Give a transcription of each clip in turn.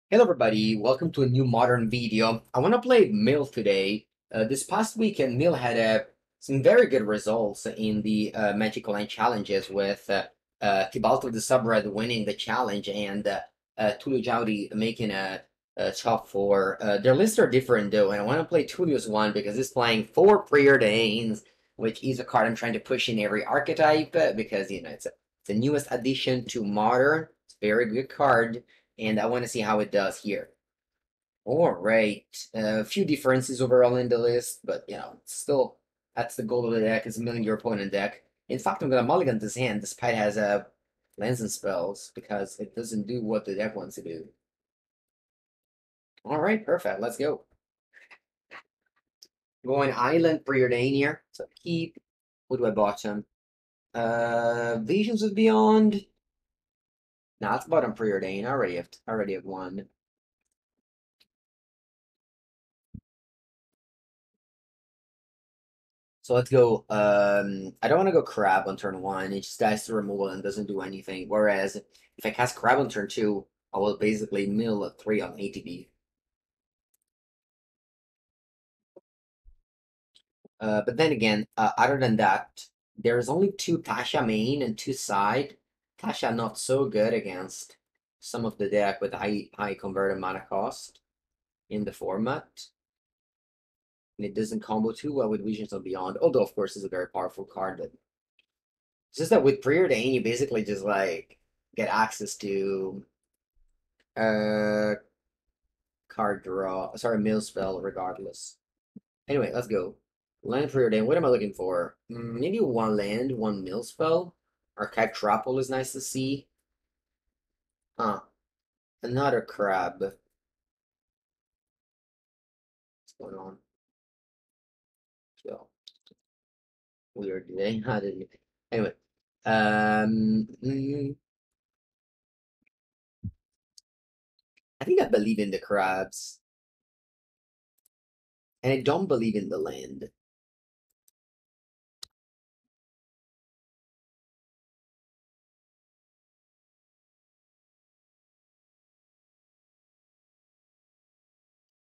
Hello everybody, welcome to a new modern video. I want to play Mill today. This past weekend, Mill had some very good results in the Magic Online challenges with Tibalto the Subred winning the challenge and Tulio Jaudi making a top four. Their lists are different though, and I want to play Tulio's one because he's playing 4 Preordains, which is a card I'm trying to push in every archetype because, it's the newest addition to Modern. It's a very good card and I want to see how it does here. All right, a few differences overall in the list, but still, that's the goal of the deck, is milling your opponent deck. In fact, I'm gonna mulligan this hand, despite it has lands and spells, because it doesn't do what the deck wants to do. All right, perfect, let's go. Going Island Preordain here, so keep. What do I bottom? Visions of Beyond. Nah, it's bottom Preordain. I already have one. So let's go. I don't want to go Crab on turn one. It just dies to removal and doesn't do anything. Whereas if I cast Crab on turn two, I will basically mill a 3 on ATB. But then again, other than that, there's only 2 Tasha main and 2 side. Tasha not so good against some of the deck with high converted mana cost in the format. And it doesn't combo too well with Visions of Beyond, although of course it's a very powerful card. But it's just that with Preordain, you basically just like get access to uh card draw. Sorry, mill spell regardless. Anyway, let's go. Land Preordain. What am I looking for? Maybe one land, one mill spell. Archive Trample is nice to see. Huh. Another crab. What's going on? So weird today. I didn't. Anyway. Um. I think I believe in the crabs, and I don't believe in the land.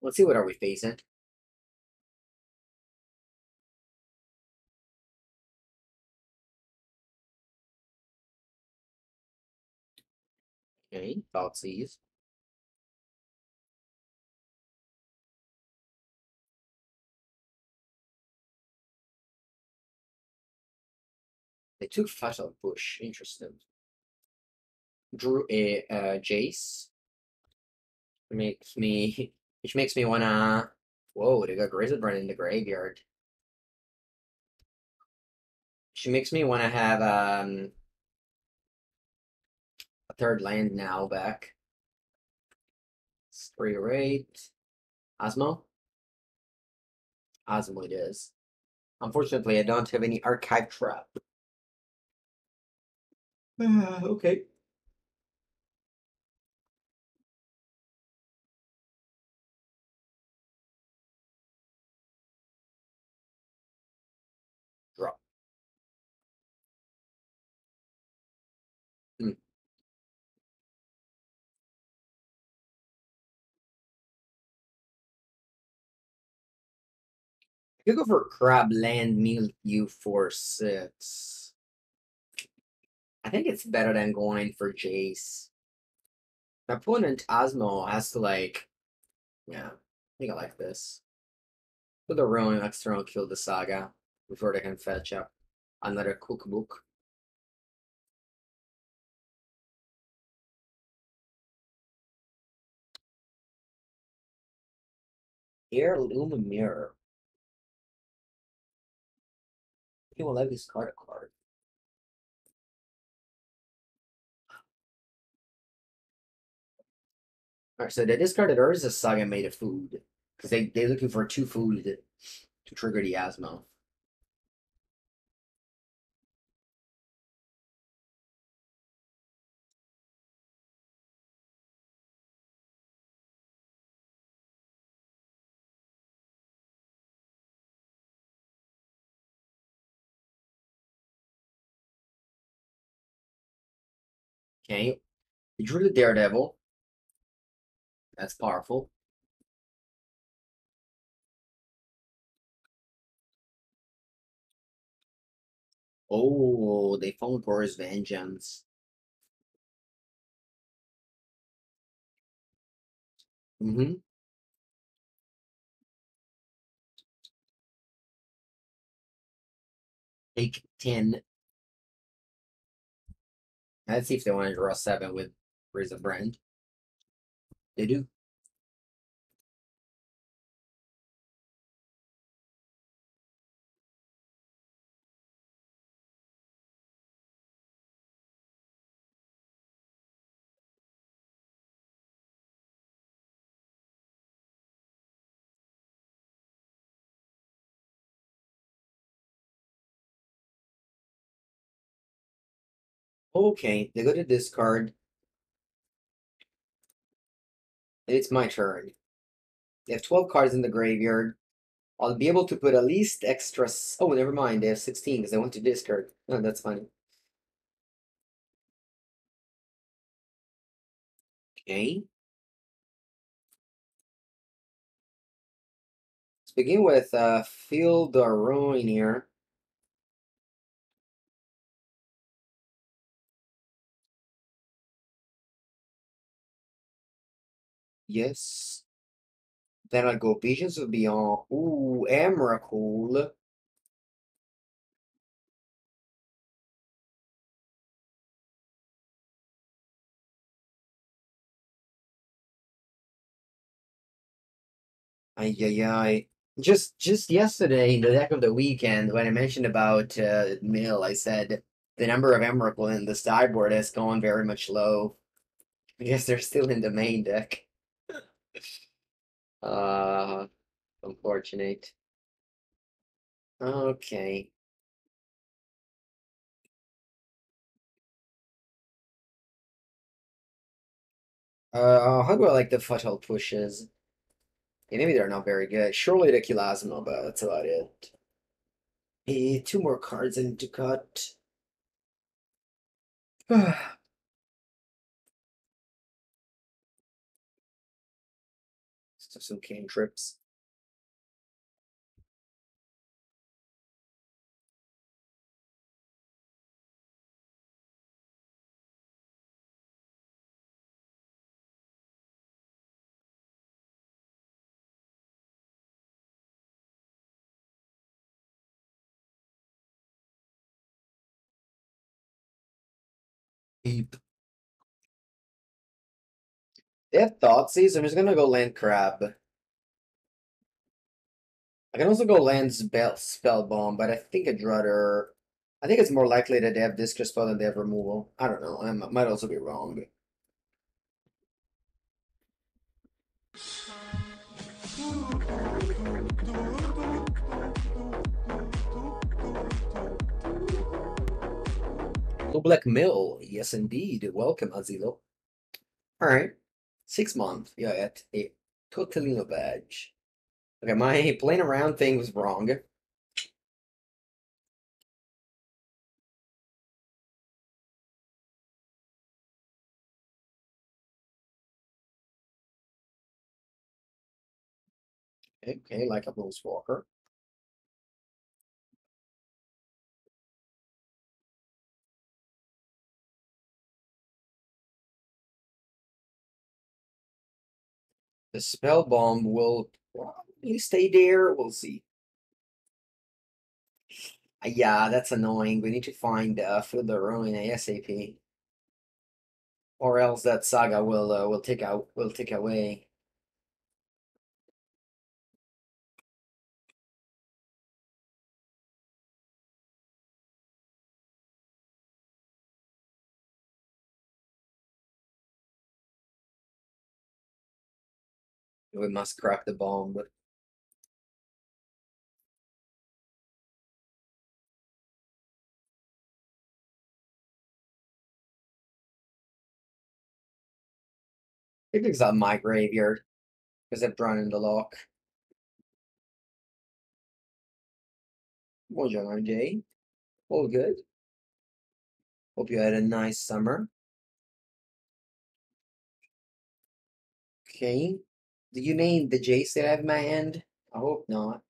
Let's see what are we facing. Okay, Thoughtseize. They took Fatal Push. Interesting. Drew a Jace. Makes me, which makes me wanna. Whoa, they got Grizzleburn in the graveyard. She makes me wanna have a third land now back. Spree rate. Asmo? Asmo it is. Unfortunately, I don't have any archive trap. Okay. Drop. Hmm. I could go for crab land meal you for 6. I think it's better than going for Jace. My opponent Asmo has to yeah, I think I like this. Put the ruin external kill the saga before they can fetch up another cookbook. Heirloom mirror. He will let me discard a card. Alright, so they discarded Urza Saga made of food. Because they're looking for 2 food to trigger the Asmo. Okay. They drew the Daredevil. That's powerful. Oh, they found Boris Vengeance. Mm-hmm. Take 10. Let's see if they want to draw 7 with Raise a Brand. They do. Okay, they go to discard. It's my turn. They have 12 cards in the graveyard. I'll be able to put at least extra. Oh, never mind. They have 16 because I went to discard. Oh, that's funny. Okay. Let's begin with Feel the Ruin here. Yes. Then I go Visions of Beyond. Ooh, Emrakul. Ay, ay, ay. Just yesterday in the deck of the weekend, when I mentioned about Mill, I said the number of Emrakul in the sideboard has gone very much low. I guess they're still in the main deck. Uh, Unfortunate. Okay. How do I like the foothold pushes? Yeah, maybe they're not very good. Surely the Kilasma, but that's about it. Hey, 2 more cards I need to cut. Some cantrips. Deep. They have Thoughtseize, I'm just gonna go land Crab. I can also go land Spellbomb, but I think I'd rather. I think it's more likely that they have Discus Spell than they have removal. I don't know. I might also be wrong. Blue Black Mill, yes indeed. Welcome, Azilo. Alright. 6 months. Yeah, at a Totalino badge. Okay, my playing around thing was wrong. Okay, like a Walker. The spell bomb will probably stay there. We'll see. Yeah, that's annoying. We need to find Fill the Ruin ASAP. Or else that saga will take away. We must crack the bomb. It picks up my graveyard because I've drawn in the lock. Bonjour, Jay. All good. Hope you had a nice summer. Okay. Do you name the Jace that I have in my hand? I hope not.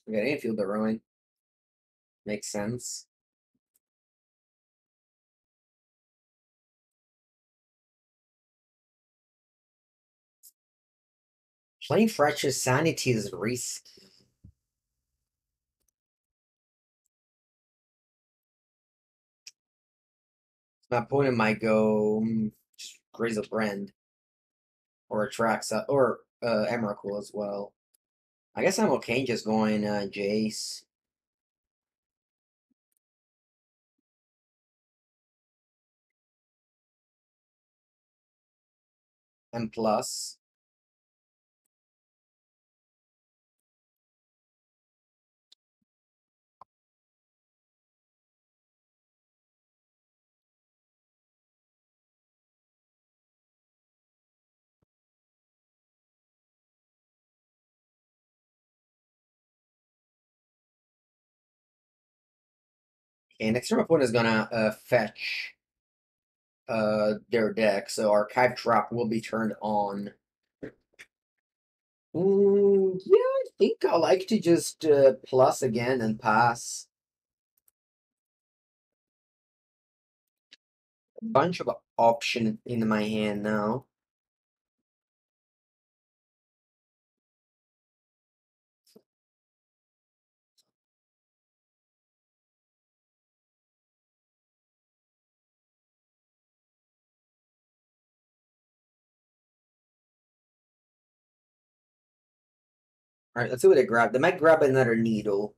Okay, I didn't feel the ruin. Makes sense. Playing Fractured Sanity is risky. My opponent might go just Graze of Brand or Atraxa or Emrakul as well. I guess I'm okay just going Jace. And plus. Okay, next turn my opponent is gonna fetch their deck, so Archive Trap will be turned on. Yeah, I think I like to just plus again and pass. A bunch of options in my hand now. Alright, let's see what I grab. They might grab another needle.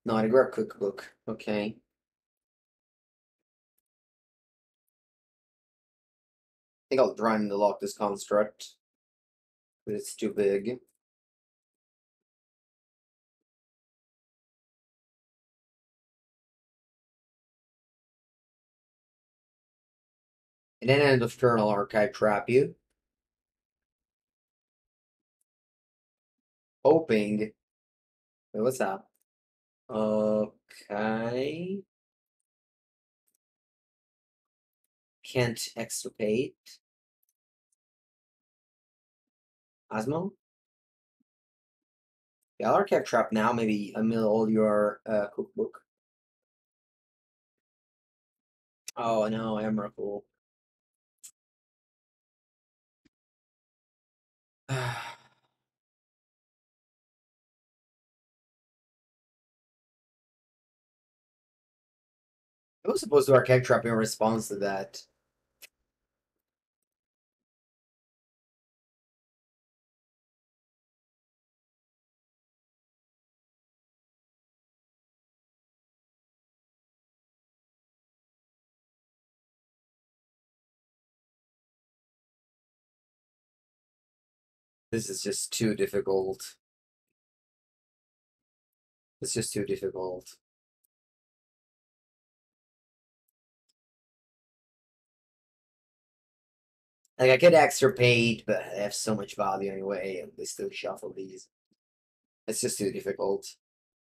No, I grab cookbook. Okay. I think I'll try and lock this construct. But it's too big. And then end of turn, I'll Archive Trap you. Hoping. Wait, what's that? Okay. Can't extirpate. Asmo? Yeah, I'll Archive Trap now. Maybe a mill all your cookbook. Oh no, Emrakul. I was supposed to Archive Trap in response to that. This is just too difficult. It's just too difficult. Like, I could extirpate, but I have so much value anyway, and they still shuffle these. It's just too difficult.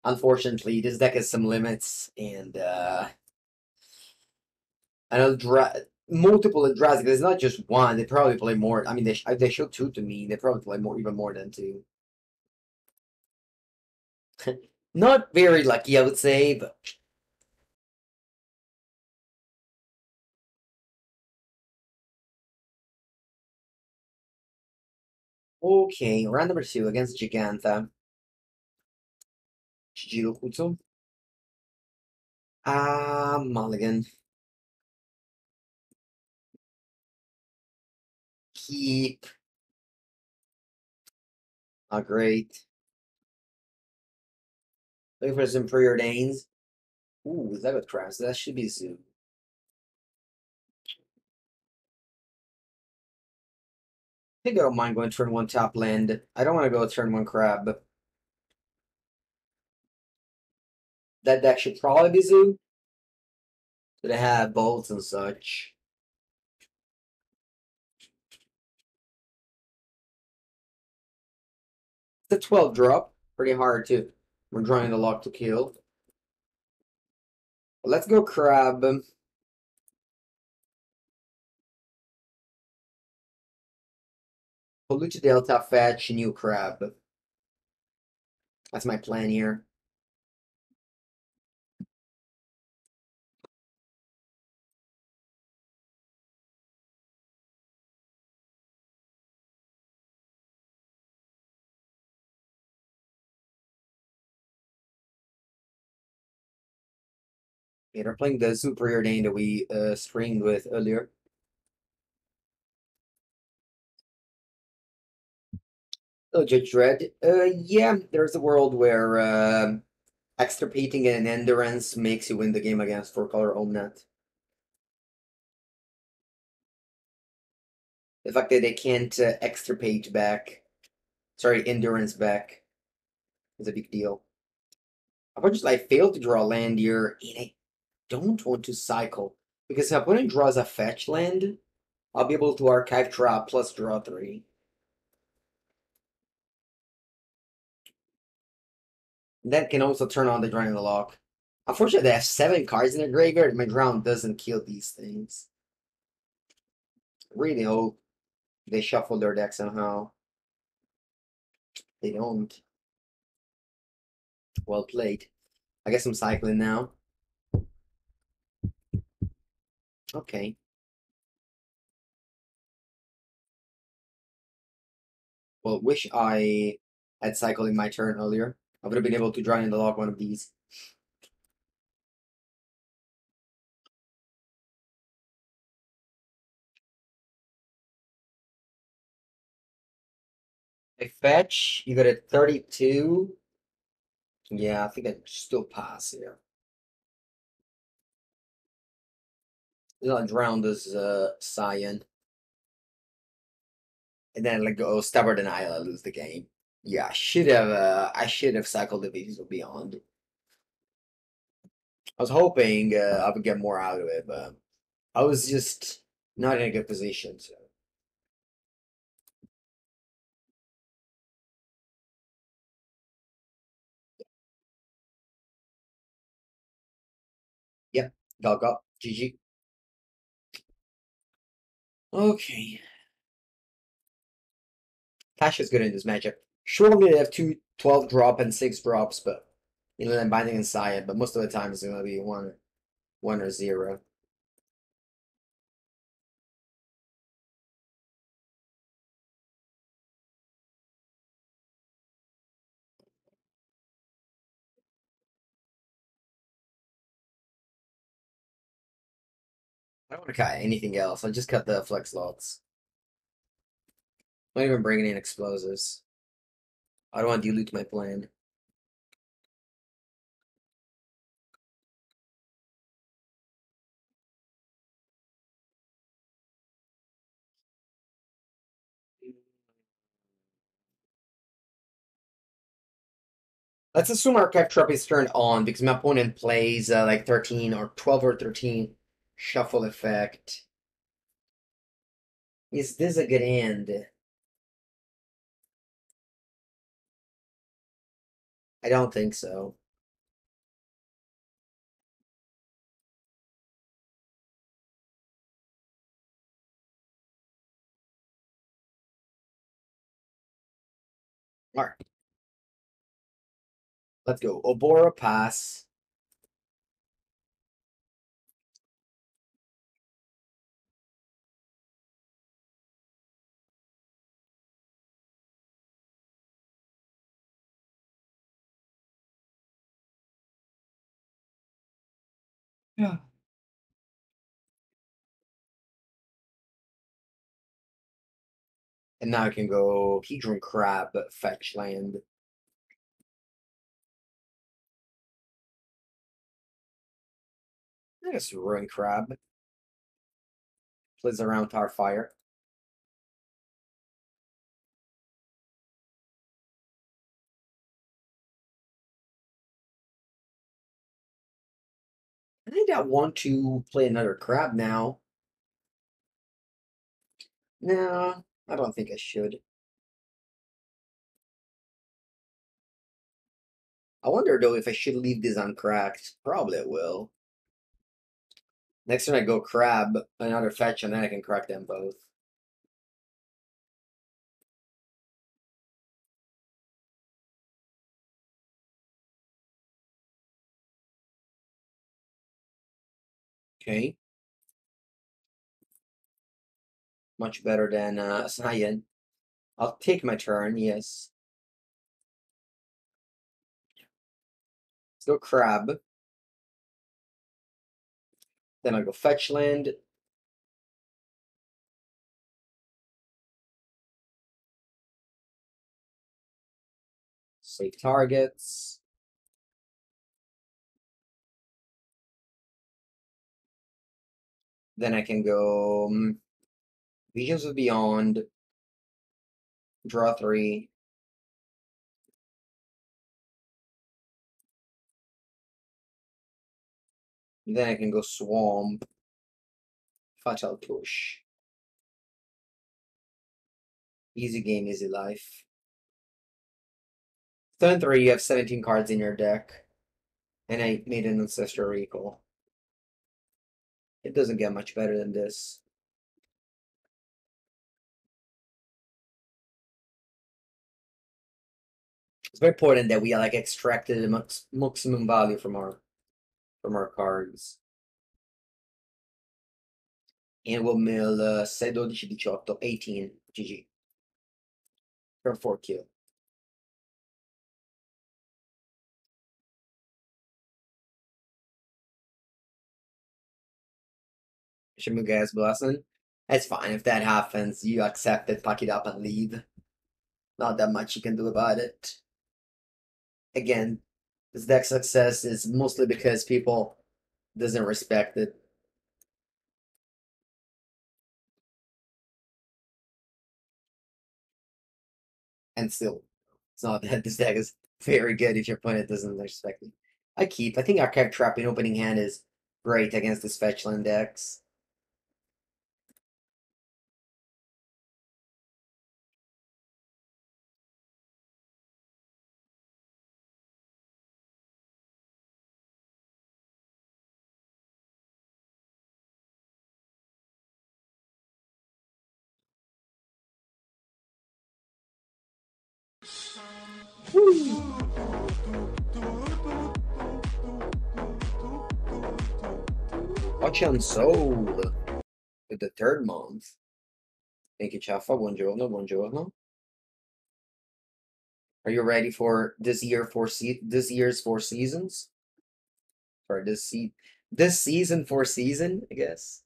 Unfortunately, this deck has some limits, and I know multiple Eldrazi. There's not just one. They probably play more. I mean, they show two to me. They probably play more, even more than two. Not very lucky, I would say, but okay. Round number 2 against Giganta. Chijiro Kutsu. Mulligan. Keep. Great. Looking for some Preordains. Ooh, is that with crabs? That should be Zoo. I think I don't mind going turn 1 top land. I don't want to go turn 1 crab. That deck should probably be Zoo. So they have bolts and such. It's a 12 drop. Pretty hard too. We're drawing the Loch to kill. Let's go crab. Polluted Delta, fetch, new crab. That's my plan here. Yeah, they're playing the Super Preordain that we streamed with earlier. Oh, Judge Dredd. Yeah, there's a world where extirpating an endurance makes you win the game against 4-color Omnat. The fact that they can't extirpate back, sorry, endurance back, is a big deal. Unfortunately, I failed to draw land here, and I don't want to cycle. Because if opponent draws a fetch land, I'll be able to archive trap plus draw 3. That can also turn on the Drain in the Loch. Unfortunately, they have 7 cards in their graveyard. My ground doesn't kill these things. Really hope they shuffle their deck somehow. They don't. Well played. I guess I'm cycling now. Okay. Well, wish I had cycled in my turn earlier. I would have been able to draw in the Loch one of these. I fetch, you got a 32. Yeah, I think I still pass here. Then I'll drown this Cyan. And then let go Stubborn Denial, I lose the game. Yeah, I should have cycled the Visual Beyond. I was hoping I would get more out of it, but I was just not in a good position, so. Yep, dog up. GG. Okay. Tasha's good in this matchup. Surely they have 2 12 drop and 6 drops, but you know, I'm binding inside, but most of the time it's gonna be one or 0. I don't want to cut anything else. I just cut the flex slots. Not even bringing in explosives. I don't want to dilute my plan. Let's assume Archive Trap is turned on because my opponent plays like 13 or 12 or 13 shuffle effect. Is this a good end? I don't think so. Alright. Let's go. Oboro pass. Yeah. And now I can go Hedron Crab, fetch land. I guess Ruin Crab. Plays around Tar Fire. I think I want to play another crab now. No, I don't think I should. I wonder though if I should leave this uncracked. Probably I will. Next time I go crab, another fetch, and then I can crack them both. Okay. Much better than Cyan. I'll take my turn, yes. Let's go Crab. Then I'll go Fetch Land. Save targets. Then I can go Visions of Beyond. Draw 3. Then I can go Swamp. Fatal Push. Easy game, easy life. Turn 3, you have 17 cards in your deck. And I made an Ancestral Recall. It doesn't get much better than this. It's very important that we like extracted the maximum value from our cards. And we'll mill 6, 12, 18, 18. GG. Turn 4 kill. Shimuga's Blessing. It's fine if that happens. You accept it, pack it up, and leave. Not that much you can do about it. Again, this deck success is mostly because people doesn't respect it. And still, it's not that this deck is very good if your opponent doesn't respect it. I think Archive Trap in opening hand is great against this fetchland decks. Ocean Soul with the 3rd month. Thank you, Chafa. Buongiorno, buongiorno. Are you ready for this year's 4 seasons? Or this season 4 season, I guess.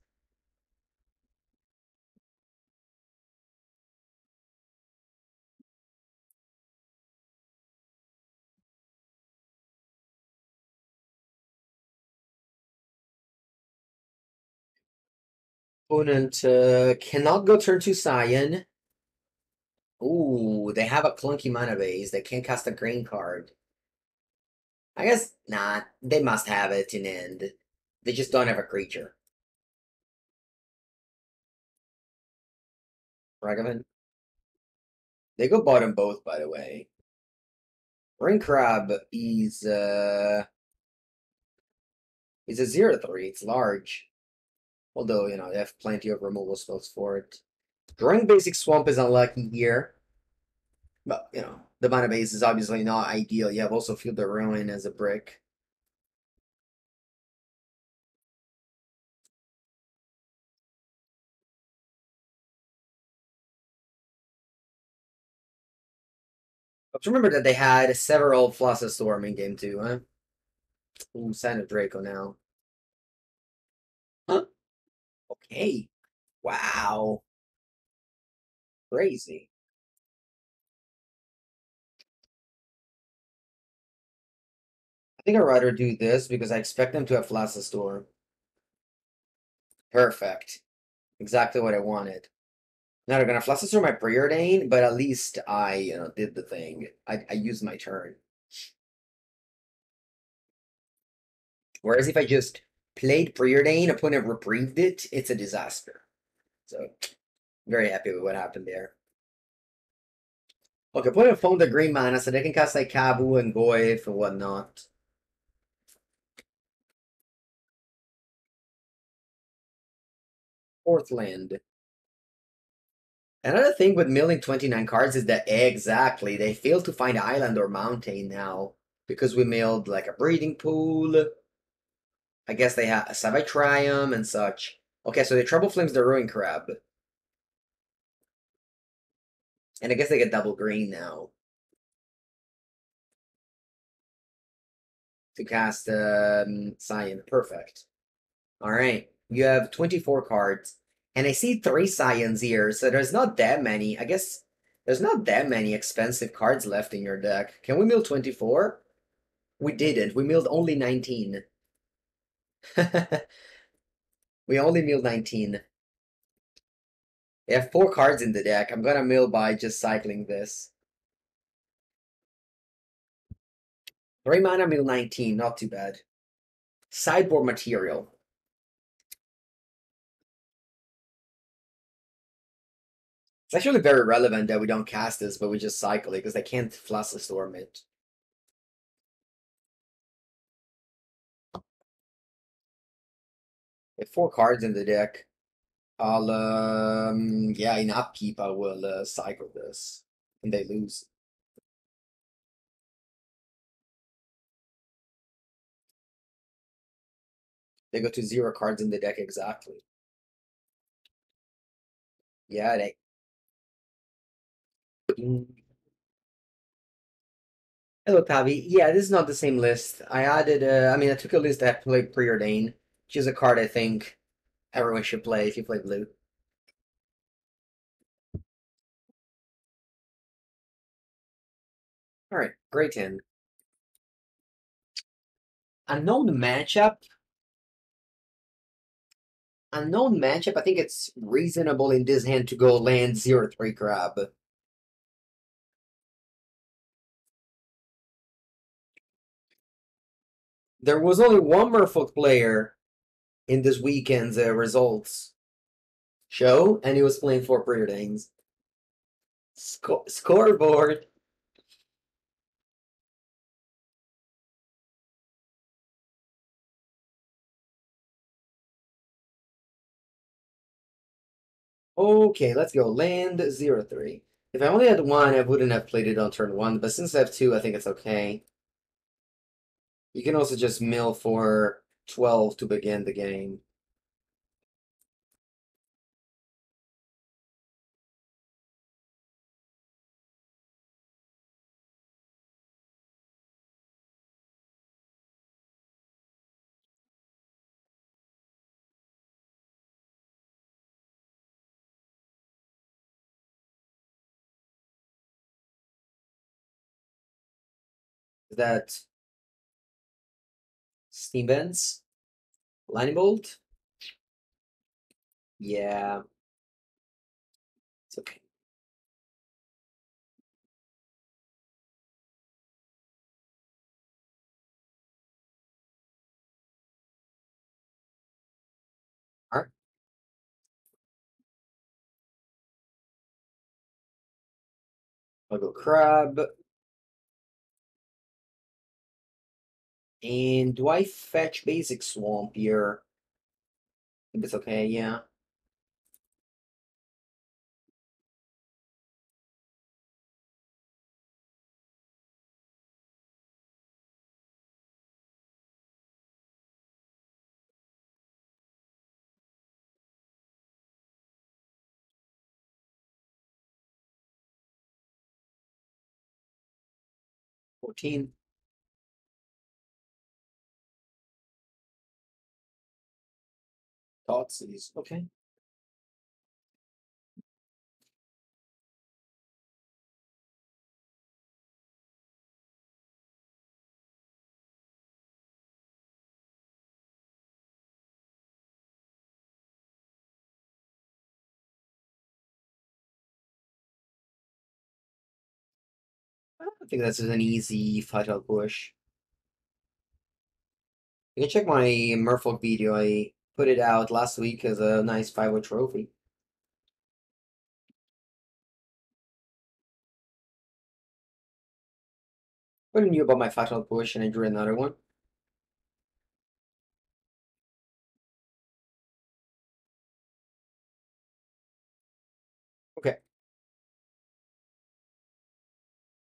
Opponent cannot go turn 2 Cyan. Ooh, they have a clunky mana base. They can't cast a green card. I guess not. They must have it in end. They just don't have a creature. Recommend. They go bottom both, by the way. Ring Crab is a 0/3. It's large. Although, you know, they have plenty of removal spells for it. Drawing basic swamp is unlucky here. But, you know, the mana base is obviously not ideal. You have also Field of Ruin as a brick. But remember that they had several Flusterstorm in game 2, huh? Ooh, Sign of Draco now. Huh? Okay. Wow. Crazy. I think I'd rather do this because I expect them to have Flusterstorm. Perfect. Exactly what I wanted. Now they're gonna Flusterstorm my Preordain, but at least I, you know, did the thing. I used my turn. Whereas if I just played Preordain, opponent reprieved it, it's a disaster. So, very happy with what happened there. Okay, opponent phoned the green mana so they can cast like Kabu and Goyf and whatnot. Fourth land. Another thing with milling 29 cards is that exactly they fail to find island or mountain now because we milled like a breeding pool. I guess they have a Savitrium and such. Okay, so they Trouble Flames the Ruin Crab. And I guess they get double green now. To cast Cyan. Perfect. Alright. You have 24 cards. And I see 3 Cyans here, so there's not that many. I guess there's not that many expensive cards left in your deck. Can we mill 24? We didn't. We milled only 19. We only milled 19. We have 4 cards in the deck. I'm gonna mill by just cycling this. 3 mana, mill 19. Not too bad. Sideboard material. It's actually very relevant that we don't cast this, but we just cycle it, because they can't Flusterstorm it. We have 4 cards in the deck. I'll, yeah, in upkeep, I will cycle this. And they lose. They go to 0 cards in the deck exactly. Yeah, they... Hello, Tavi. Yeah, this is not the same list. I added, I mean, I took a list that played Preordain, which is a card I think everyone should play if you play blue. Alright, great 10. Unknown matchup. Unknown matchup, I think it's reasonable in this hand to go land 0-3 Crab. There was only one Merfolk player in this weekend's results show, and he was playing 4 Preordains. Scoreboard. Okay, let's go. Land 0-3. If I only had one, I wouldn't have played it on turn 1, but since I have 2, I think it's okay. You can also just mill for 12 to begin the game. Is that Steam Vents? Lightning Bolt? Yeah, it's okay. Alright. I'll go Crab. And do I fetch Basic Swamp here? I think it's okay, yeah. $14. Thoughtseize, okay. I think that's an easy Fatal Push. You can check my Merfolk video. I put it out last week as a nice 5-0 trophy. What knew about my Fatal Push and I drew another one? Okay.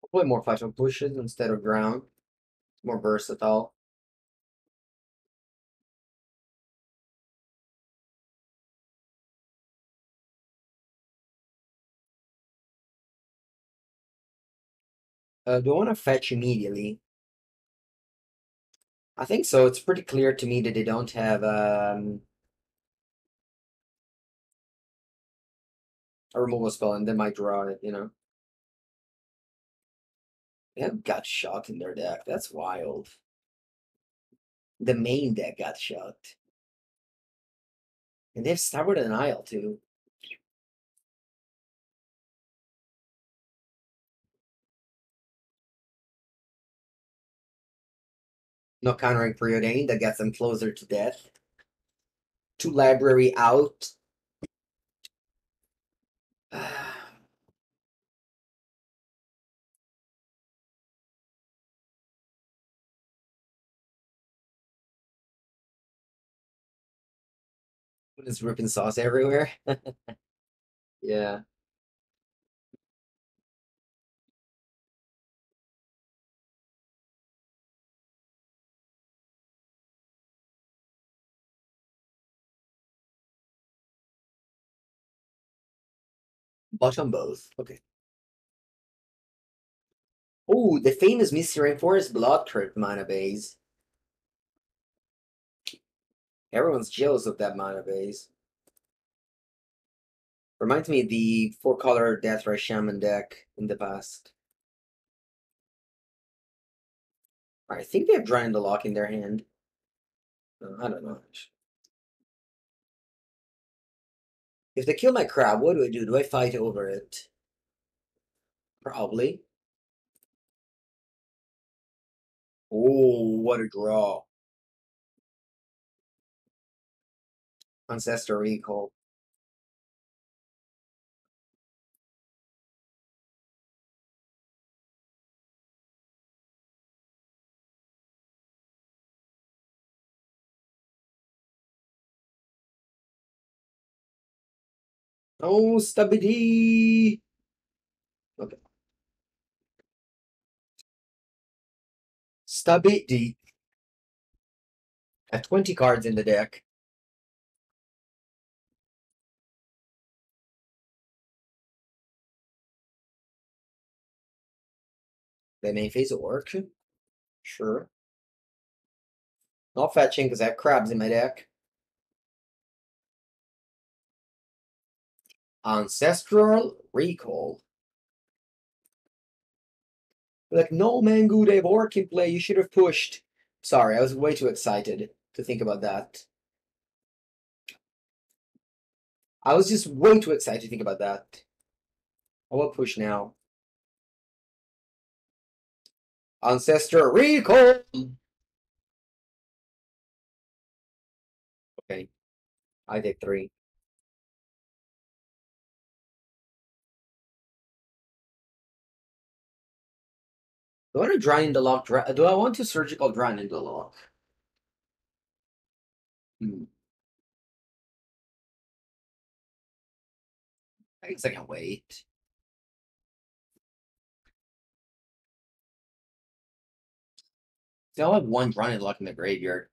I'll play more Fatal Pushes instead of Ground. More versatile. Do I want to fetch immediately? I think so. It's pretty clear to me that they don't have a removal spell, and they might draw it, you know. They have got shot in their deck. That's wild. The main deck got shot. And they have Starboard and Nihil, too. No countering Preordain, that gets them closer to death. 2 library out. Just ripping sauce everywhere. Yeah. Bottom both. Okay. Oh, the famous Misty Rainforest Blood Crypt mana base. Everyone's jealous of that mana base. Reminds me of the 4-color Deathray Shaman deck in the past. I think they have Drawn the Loch in their hand. I don't know. If they kill my crab, what do I do? Do I fight over it? Probably. Oh, what a draw. Ancestor Recall. Oh, stability. Okay. Stability. At 20 cards in the deck. They may face Orc. Sure. Not fetching because I have crabs in my deck. Ancestral Recall. Like, no, Mangu, they have Orc in play. You should have pushed. Sorry, I was way too excited to think about that. I was just way too excited to think about that. I will push now. Ancestor Recall! Okay. I take 3. Do I want to Drown in the Loch? Do I want to Surgical Drown in the Loch? I guess I can wait. See, I'll have 1 Drown in the Loch in the graveyard.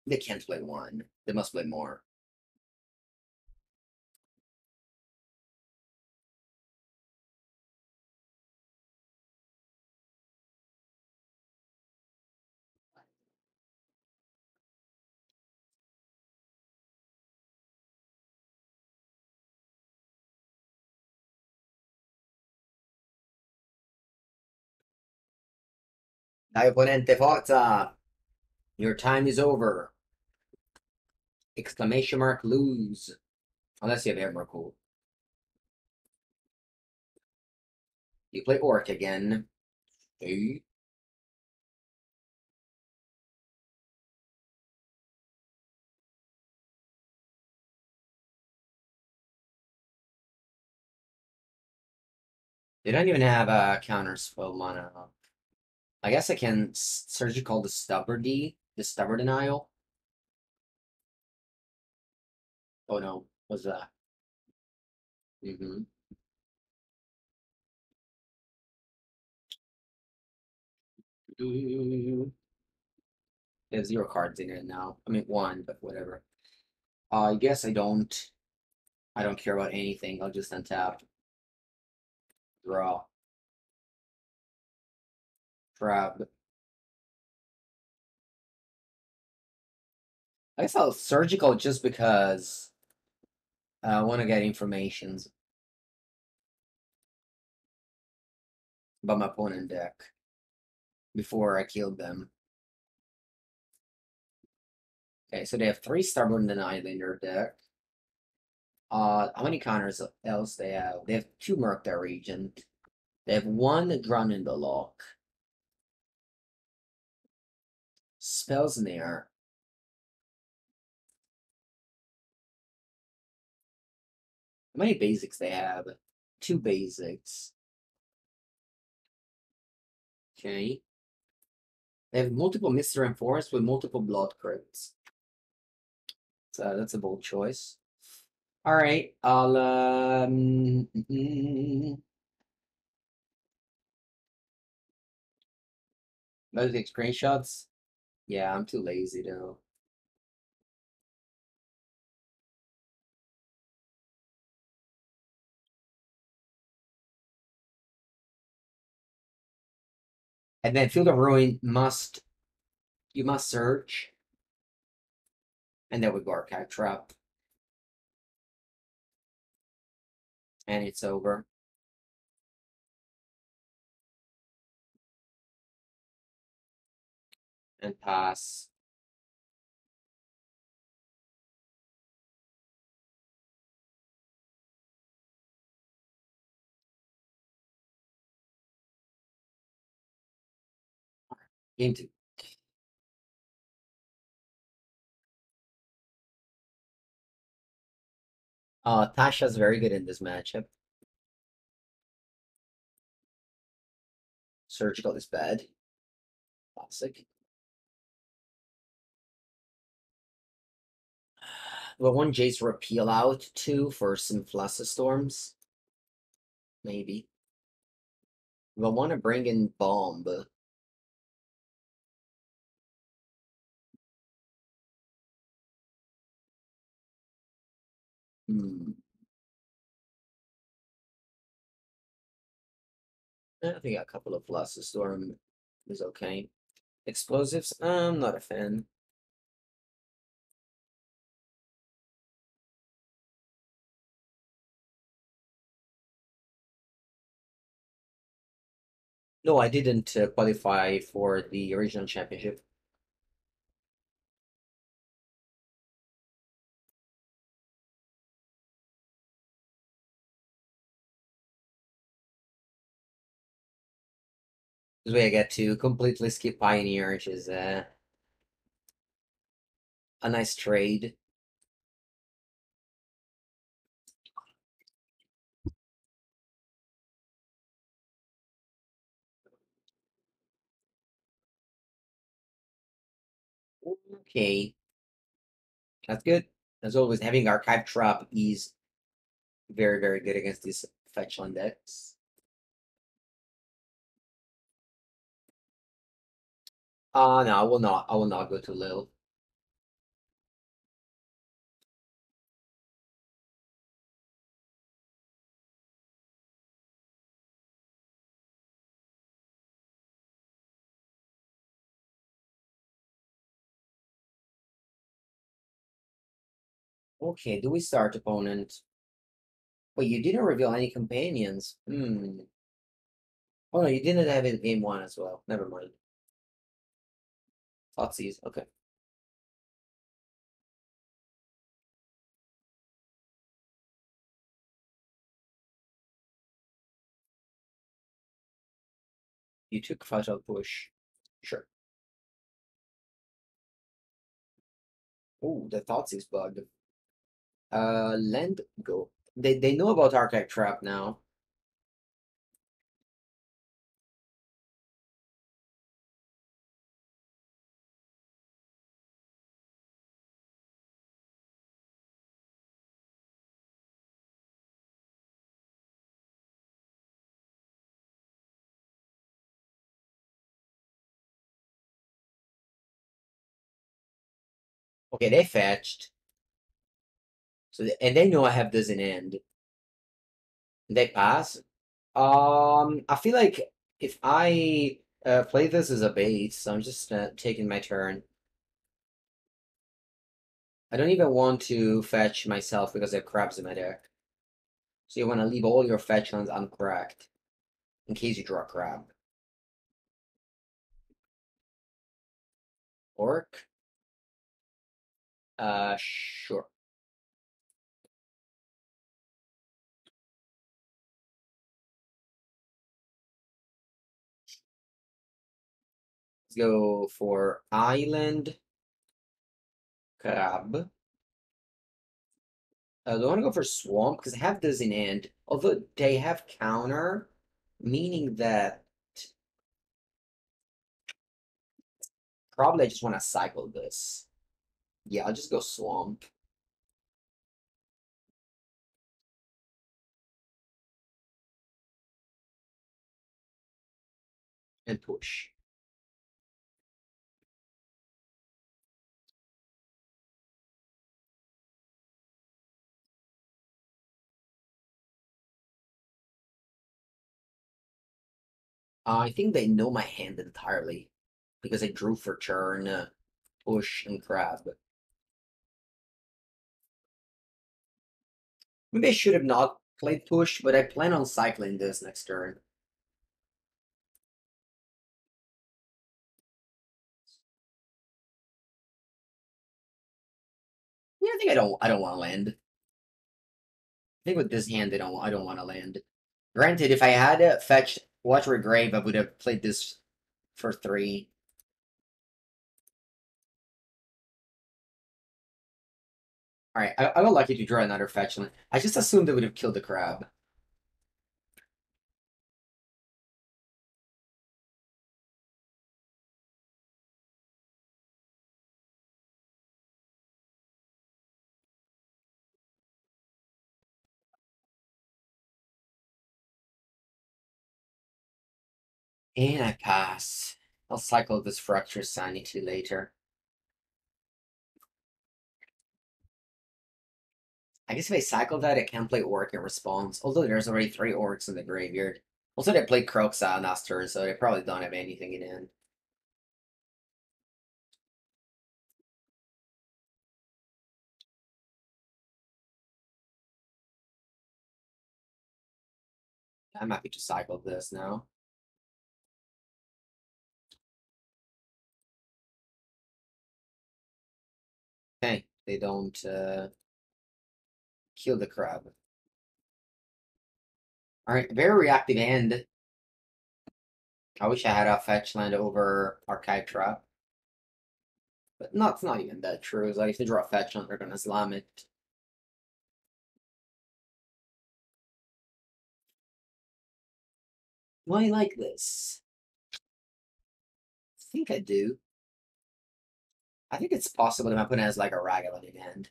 They can't play 1. They must play more. Dai opponente, forza! Your time is over. Exclamation mark, lose. Unless you have Emrakul. You play Orc again. Hey. They don't even have a counter spell mana. I guess I can Surgical the Stubborn Denial. Oh no, what's that? Mm-hmm. They have 0 cards in it now. I mean 1, but whatever. I guess I don't care about anything. I'll just untap. Draw. Crab. I felt surgical just because I want to get information about my opponent deck before I killed them. Okay, so they have 3 Stubborn Denial in their deck. How many counters else they have? They have 2 Murktide Regent. They have 1 Drown in the Loch. Spellsnare. How many basics they have? 2 basics. Okay. They have multiple Misty Rainforest with multiple Blood Crypts. So that's a bold choice. Alright, I'll Let's take screenshots. Yeah, I'm too lazy though. And then Field of Ruin you must search. And then we go Archive Trap. And it's over. And pass. Game 2. Tasha's very good in this matchup. Surgical is bad. Classic. Well, one Jace Repeal out too for some Flusterstorms. Maybe. We'll want to bring in Bomb. Hmm. I think a couple of Flusterstorm is okay. Explosives? I'm not a fan. No, I didn't qualify for the regional championship. This way I get to completely skip Pioneer, which is a nice trade. Okay. That's good. As always, having Archive Trap is very, very good against these fetchland decks. No, I will not. I will not go to Lil. Okay, do we start opponent? Wait, you didn't reveal any companions. Hmm. Oh no, you didn't have it in game 1 as well. Never mind. Thoughtseize. Okay. You took Fatal Push. Sure. Oh, the Thoughtseize bug. Land go. They know about Archive Trap now. Okay, they fetched. So and they know I have this in end. They pass. I feel like if I Play this as a bait, so I'm just taking my turn. I don't even want to fetch myself because I have crabs in my deck. So you want to leave all your fetch lands uncracked in case you draw a crab. Orc? Sure. Let's go for Island Crab. Do I want to go for Swamp? Because I have this in hand. Although they have counter, meaning that probably I just want to cycle this. Yeah, I'll just go Swamp. And push. I think they know my hand entirely. Because I drew for turn, push, and crab. Maybe I should have not played push, but I plan on cycling this next turn. Yeah, I think I don't want to land. I think with this hand I don't want to land. Granted, if I had fetched Watery Grave, I would have played this for 3. Alright, I got lucky to draw another fetch land. I just assumed they would have killed the crab. And I pass. I'll cycle this Fractured Sanity later. I guess if I cycle that, I can play Orc in response. Although there's already 3 Orcs in the graveyard. Also, they played Kroxa last turn, so they probably don't have anything in hand. I'm happy to cycle this now. Okay, they don't kill the crab. Alright, very reactive hand. I wish I had a fetch land over Archive Trap. But no, it's not even that true. It's like if they draw a fetch land, they're gonna slam it. Do I like this? I think I do. I think it's possible that my opponent has like a Ragavan in hand.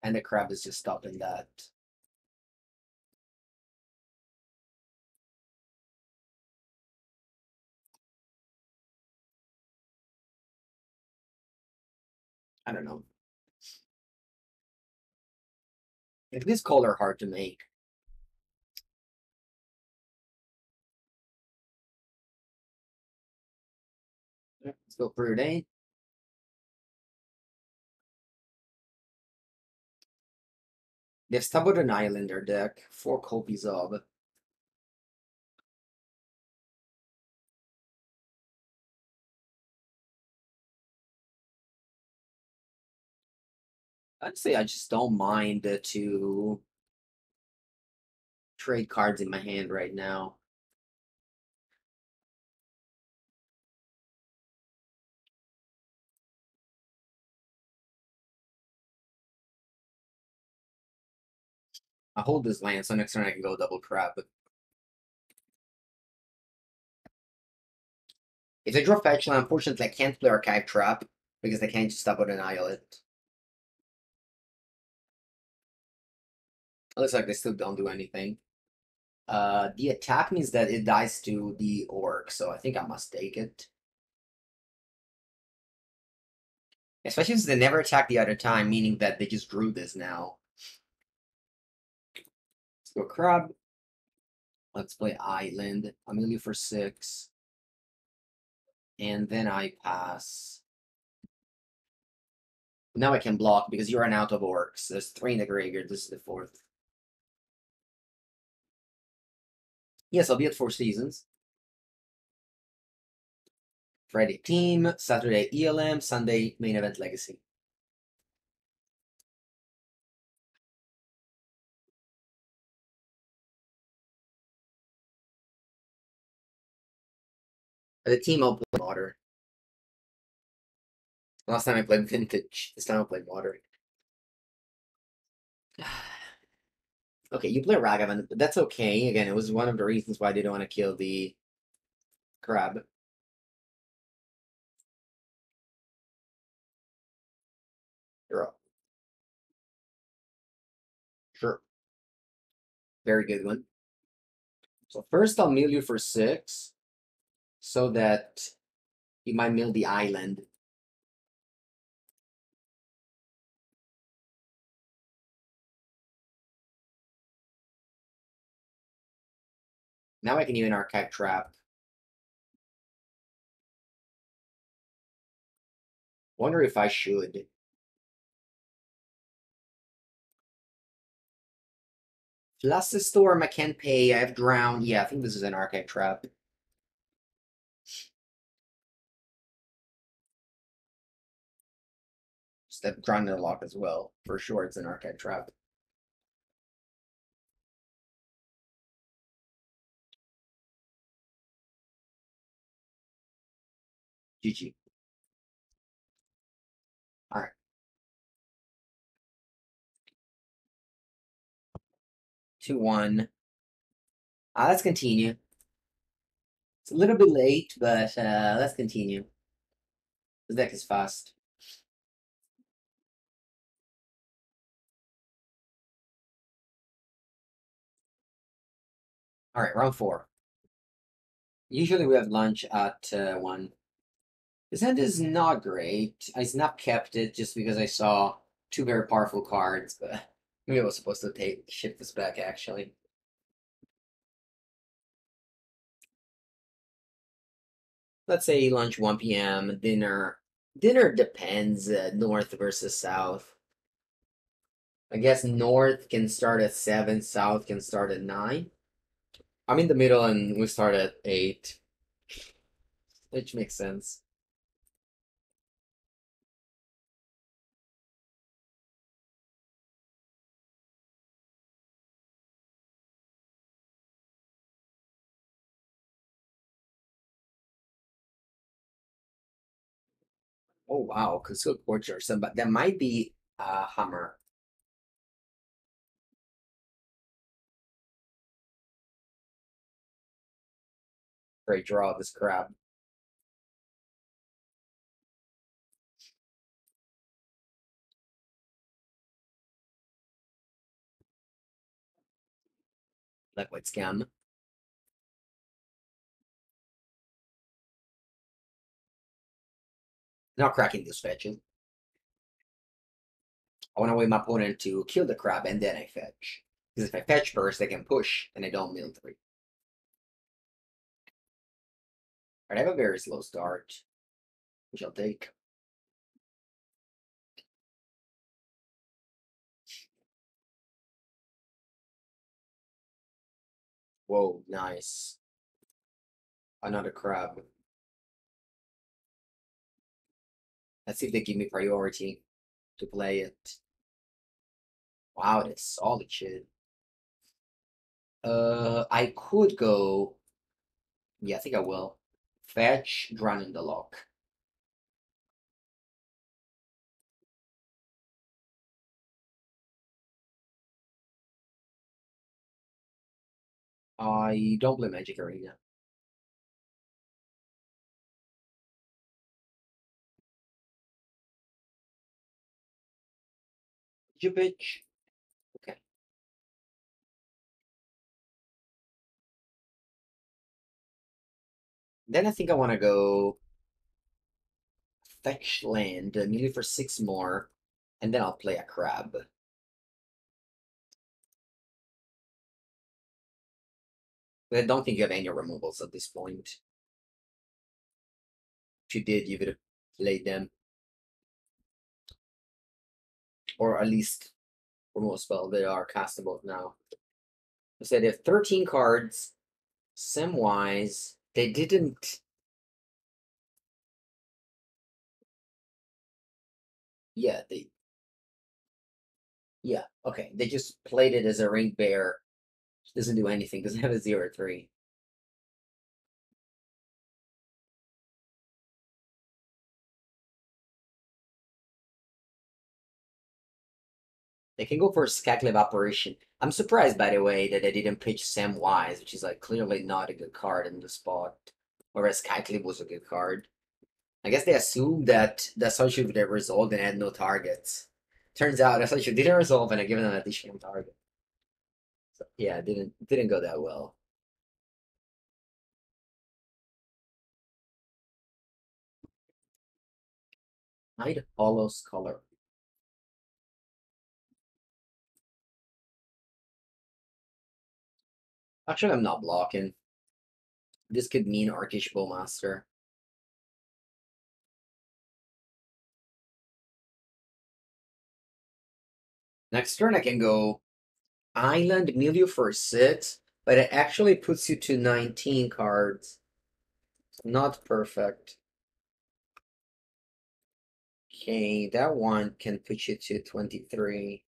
And the crab is just stopping that. I don't know. If this call are hard to make. Let's go Preordain. They have Stubborn Denial in their deck. 4 copies of. I'd say I just don't mind to trade cards in my hand right now. I hold this land, so next turn I can go double crab. If they draw fetch land, unfortunately I can't play Archive Trap because they can't just double denial it. It looks like they still don't do anything. The attack means that it dies to the orc, so I think I must take it. Especially since they never attacked the other time, meaning that they just drew this now. Let's go crab. Let's play island. Amelia for 6. And then I pass. Now I can block because you run out of orcs. There's 3 in the graveyard. This is the 4th. Yes, I'll be at 4 seasons. Friday team, Saturday ELM, Sunday main event legacy. The team I'll play Water. Last time I played Vintage. This time I'll play Water. Okay, you play Ragavan, but that's okay. Again, it was one of the reasons why I didn't want to kill the crab. You're up. Sure. Very good one. So first I'll mill you for 6, so that you might mill the island. Now I can even Archive Trap. Wonder if I should. Flusterstorm, I can't pay. I have Drown. Yeah, I think this is an Archive Trap. Step Drown in the Loch as well. For sure, it's an Archive Trap. GG. Alright. 2-1. Let's continue. It's a little bit late, but let's continue. This deck is fast. Alright, round 4. Usually we have lunch at 1. This hand is not great. I snap kept it just because I saw 2 very powerful cards, but maybe I was supposed to ship this back actually. Let's say lunch 1 p.m., dinner. Dinner depends, north versus south. I guess north can start at 7, south can start at 9. I'm in the middle and we start at 8, which makes sense. Oh wow, Concealed Portrait or something, but that might be a Hammer. Great draw of this crab. Black White Scam. Not cracking this fetches. I want to wait my opponent to kill the crab and then I fetch. Because if I fetch first, I can push and I don't mill 3. I have a very slow start, which I'll take. Whoa, nice. Another crab. Let's see if they give me priority to play it. Wow, that's solid shit. I could go. Yeah, I think I will. Fetch, Drown in the Loch. I don't play Magic Arena. Did you pitch? Okay. Then I think I want to go fetch land, nearly for 6 more, and then I'll play a crab. But I don't think you have any removals at this point. you did, you would have played them. Or at least, for most spells, they are castable now. I said they have 13 cards. Sim-wise, they didn't... Yeah, Yeah, okay. They just played it as a ring bear. Which doesn't do anything because they have a 0-3. They can go for a Scackle Evaporation. I'm surprised, by the way, that they didn't pitch Samwise, which is like clearly not a good card in the spot. Whereas Scackle was a good card. I guess they assumed that that Sunshine would have resolved and had no targets. Turns out that Sunshine didn't resolve and I given an additional target. So yeah, it didn't go that well. Hide Hollow's Color. Actually, I'm not blocking. This could mean Archish Bowmaster. Next turn I can go Island Milieu for 6, but it actually puts you to 19 cards. Not perfect. Okay, that one can put you to 23.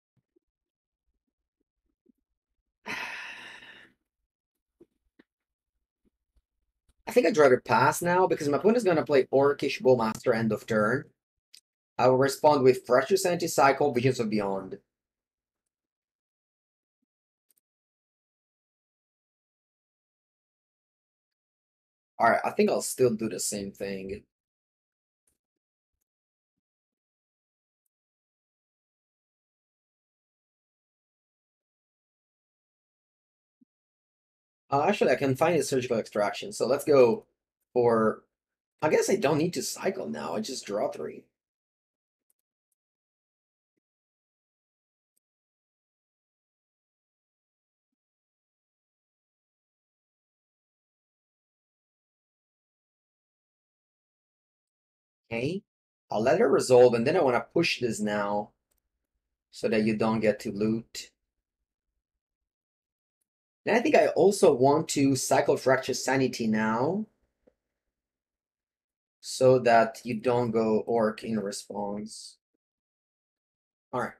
I think I'd rather pass now because my opponent is going to play Orcish Bowmaster end of turn. I will respond with Fractured Sanity Cycle, Visions of Beyond. Alright, I think I'll still do the same thing. Actually, I can find a Surgical Extraction, so let's go for... I guess I don't need to cycle now, I just draw 3. Okay, I'll let it resolve, and then I want to push this now so that you don't get to loot. And I think I also want to cycle Fractured Sanity now so that you don't go Orc in response. Alright.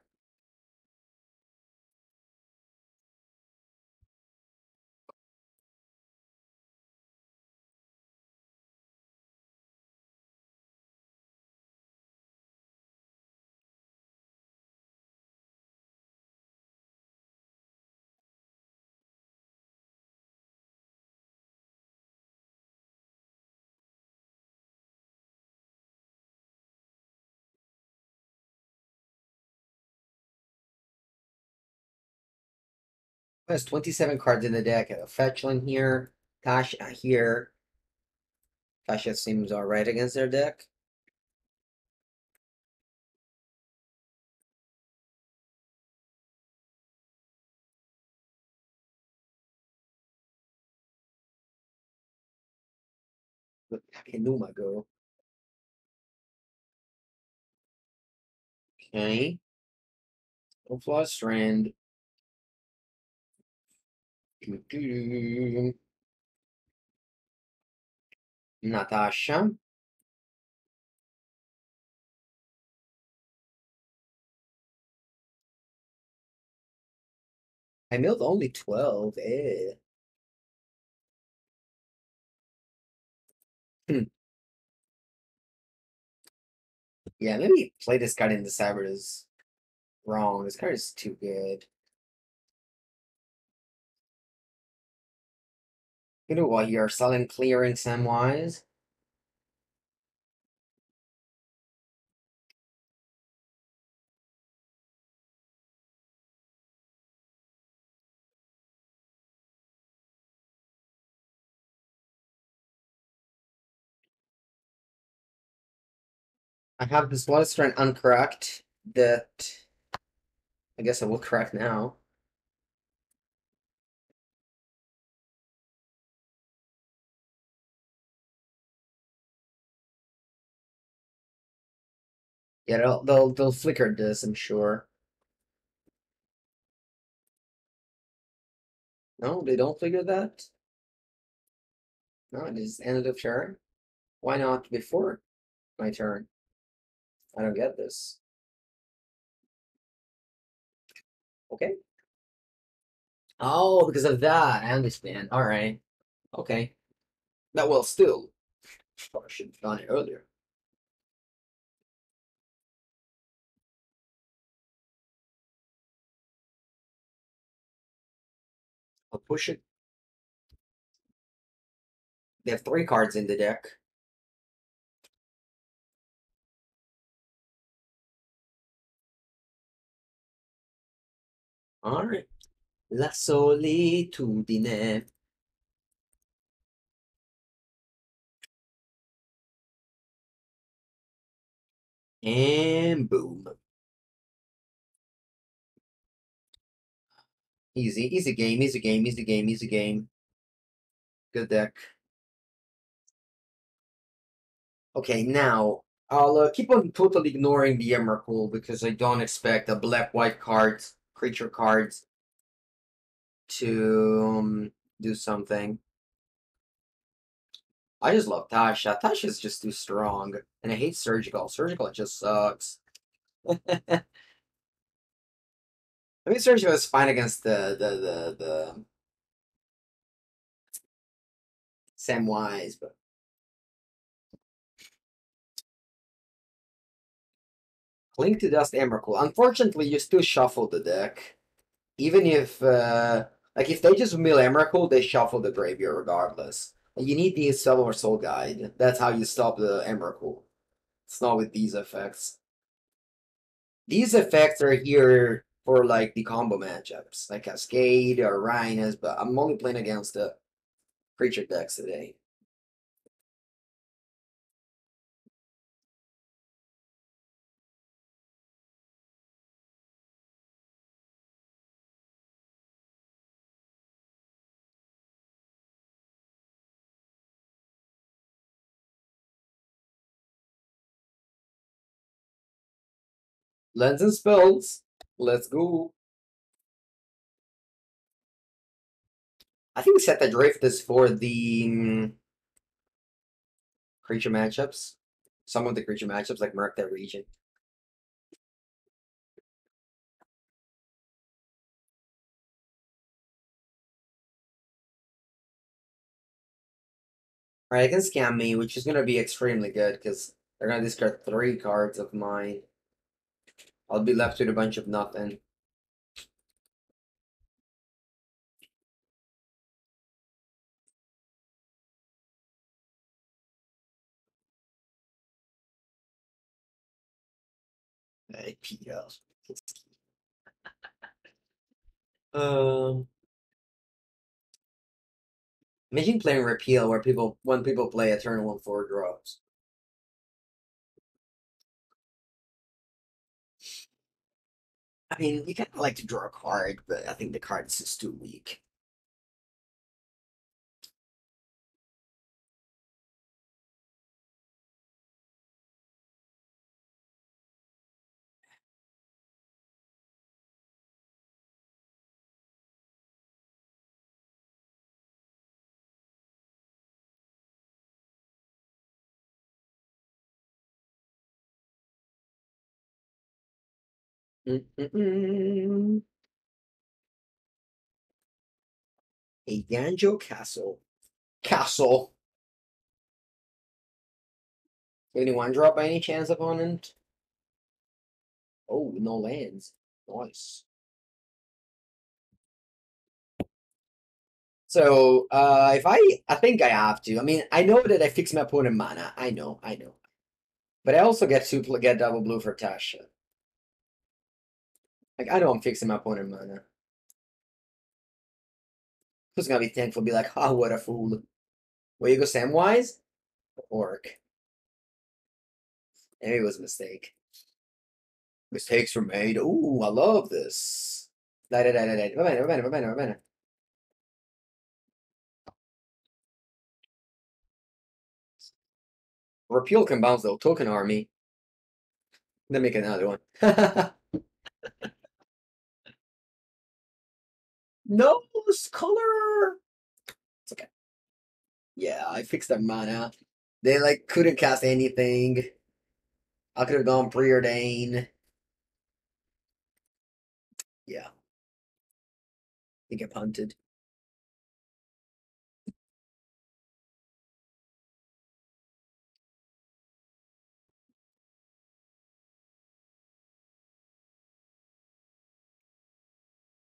There's 27 cards in the deck. I have a Fetchland here, Tasha here. Tasha seems alright against their deck. Let Takenuma go. Okay. Flooded Strand. Natasha. I milled only 12. Eh. Yeah, maybe play this card in the Cyber is wrong. This card is too good. You know what? You're selling clearing Samwise. I have this Flooded Strand uncorrect that I guess I will correct now. Yeah, they'll flicker this, I'm sure. No, they don't flicker that? No, it is end of turn. Why not before my turn? I don't get this. Okay. Oh, because of that. I understand. All right. Okay. That will still. Probably should have done it earlier. I'll push it. They have 3 cards in the deck. All right. La solitudine. And boom. Easy, easy game, easy game, easy game, easy game. Good deck. Okay, now I'll keep on totally ignoring the Emrakul because I don't expect the black-white cards, creature cards, to do something. I just love Tasha. Tasha's just too strong, and I hate Surgical. Surgical just sucks. I mean, Surgical is fine against the Samwise, but Link to Dust Emrakul. Unfortunately, you still shuffle the deck. Even if, like, if they just mill Emrakul, they shuffle the graveyard regardless. You need the Stellar Soul Guide. That's how you stop the Emrakul. It's not with these effects. These effects are here for, like, the combo matchups, like Cascade or Rhinus, but I'm only playing against the creature decks today. Lens and Spells. Let's go. I think Set Adrift is for the creature matchups. Some of the creature matchups, like Merc that region. Alright, they can scam me, which is gonna be extremely good, because they're gonna discard 3 cards of mine. I'll be left with a bunch of nothing. Repeal. Um, Imagine playing Repeal where when people play a turn 1/4 drops. I mean, you kind of like to draw a card, but I think the card is just too weak. Mm-mm-mm. A Yanjo Castle. Castle. Any one drop by any chance, opponent? Oh, no lands. Nice. So, if I think I have to. I mean, I know that I fix my opponent mana. I know. But I also get to get double blue for Tasha. Like, I know I'm fixing my opponent mana. Who's gonna be thankful? Be like, oh, what a fool. Where you go, Samwise? Orc. Maybe it was a mistake. Mistakes were made. Ooh, I love this. Dai, dai, dai, dai, dai. Va bene, va bene, va bene, va bene. Repeal can bounce the token army. Then make another one. No color. It's okay. Yeah, I fixed their mana. They like couldn't cast anything. I could have gone Preordain. Yeah, he get punted.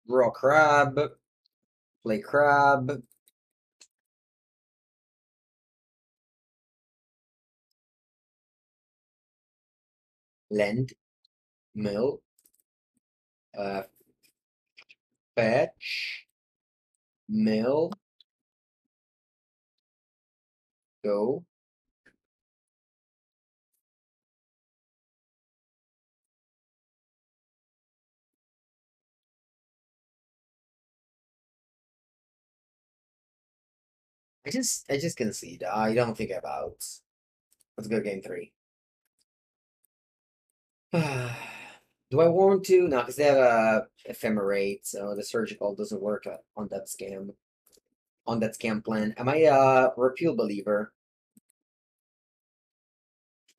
Draw crab. Play crab. Lend. Mill. Uh, fetch. Mill. Go. I just concede. I don't think about. Let's go game 3. Do I want to? No, because they have a ephemerate, so the surgical doesn't work on that scam. On that scam plan. Am I a repeal believer?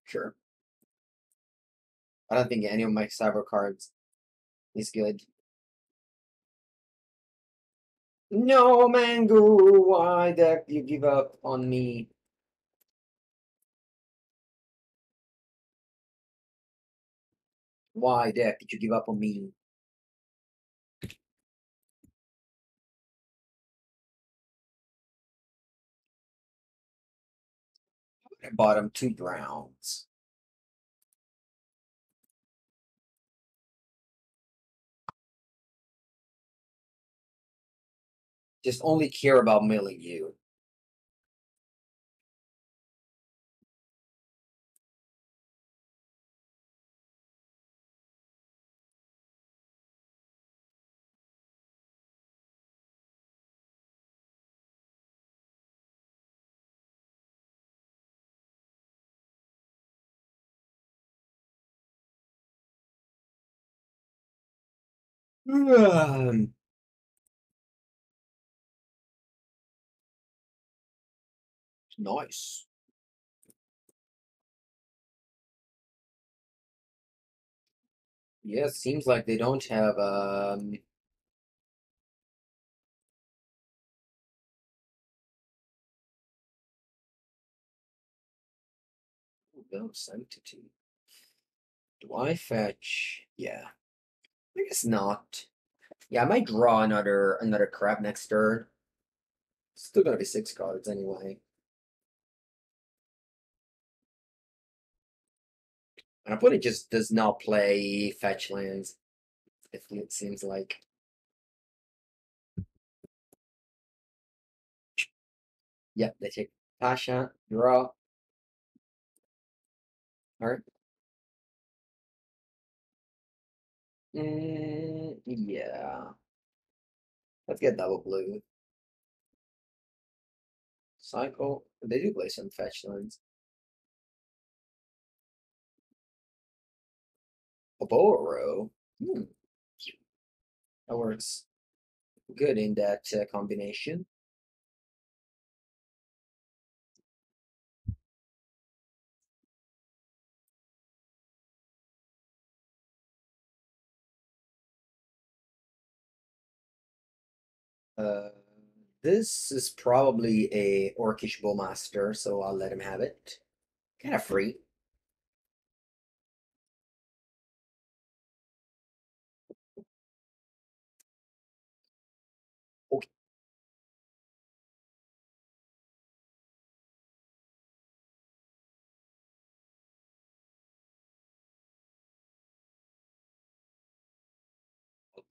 Sure. I don't think any of my cyber cards is good. No, Mango, why did you give up on me? Why did you give up on me? I bought him 2 browns. Just only care about milling you. Nice. Yeah, seems like they don't have no sanctity. Do I fetch? Yeah. I guess not. Yeah, I might draw another crab next turn. Still gonna be 6 cards anyway. And opponent just does not play fetch lands. It seems like. Yep, they take Tasha, draw. Alright. Yeah. Let's get double blue. Cycle. They do play some fetch lands. Oboro. That works good in that combination. Uh, this is probably a Orcish Bowmaster, so I'll let him have it. Kind of free. Okay.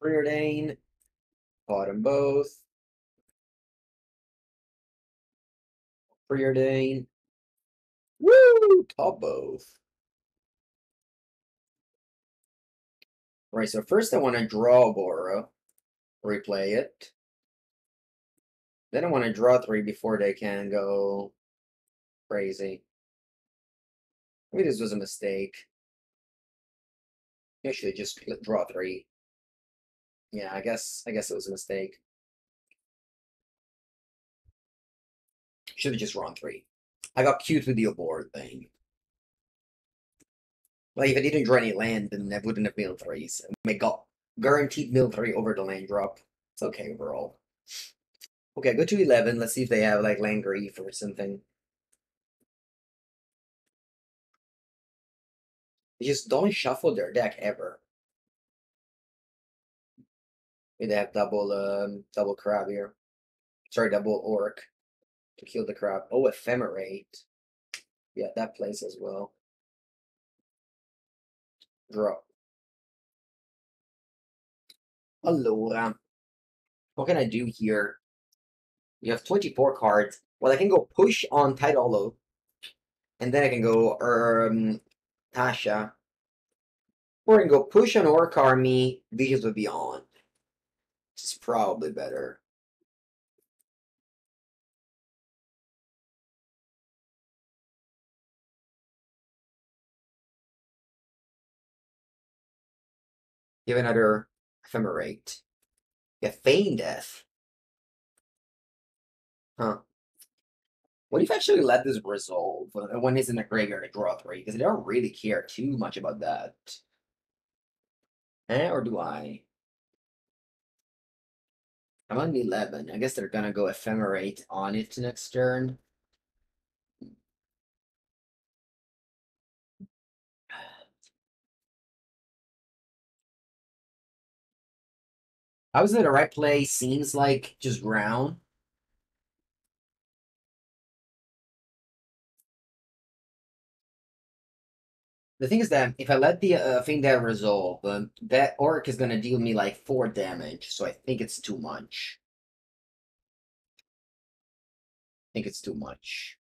Preordain. Bought them both. Preordain. Woo! Top both. Right, so first I want to draw Oboro. Replay it. Then I want to draw 3 before they can go crazy. Maybe this was a mistake. Usually just draw 3. Yeah, I guess it was a mistake. Should have just drawn 3. I got cute with the Oboro thing. Like, if I didn't draw any land, then I wouldn't have milled 3s. I got guaranteed mill 3 over the land drop. It's okay overall. Okay, go to 11. Let's see if they have, like, land grief or something. They just don't shuffle their deck ever. They have double crab here. Sorry, double orc to kill the crab. Oh, ephemerate. Yeah, that plays as well. Draw. Allora. What can I do here? You have 24 cards. Well, I can go push on Tidalo. And then I can go Tasha. Or I can go push on Orc Army, Visions of Beyond. It's probably better. You have another Ephemerate. You have Feign Death. Huh. What if I actually let this resolve when it's in the graveyard to draw 3? Because I don't really care too much about that. Or do I? I'm on 11. I guess they're gonna go Ephemerate on it next turn. I was in the right play. Seems like just ground. The thing is that if I let the thing that resolve, that orc is gonna deal me like 4 damage, so I think it's too much. I think it's too much.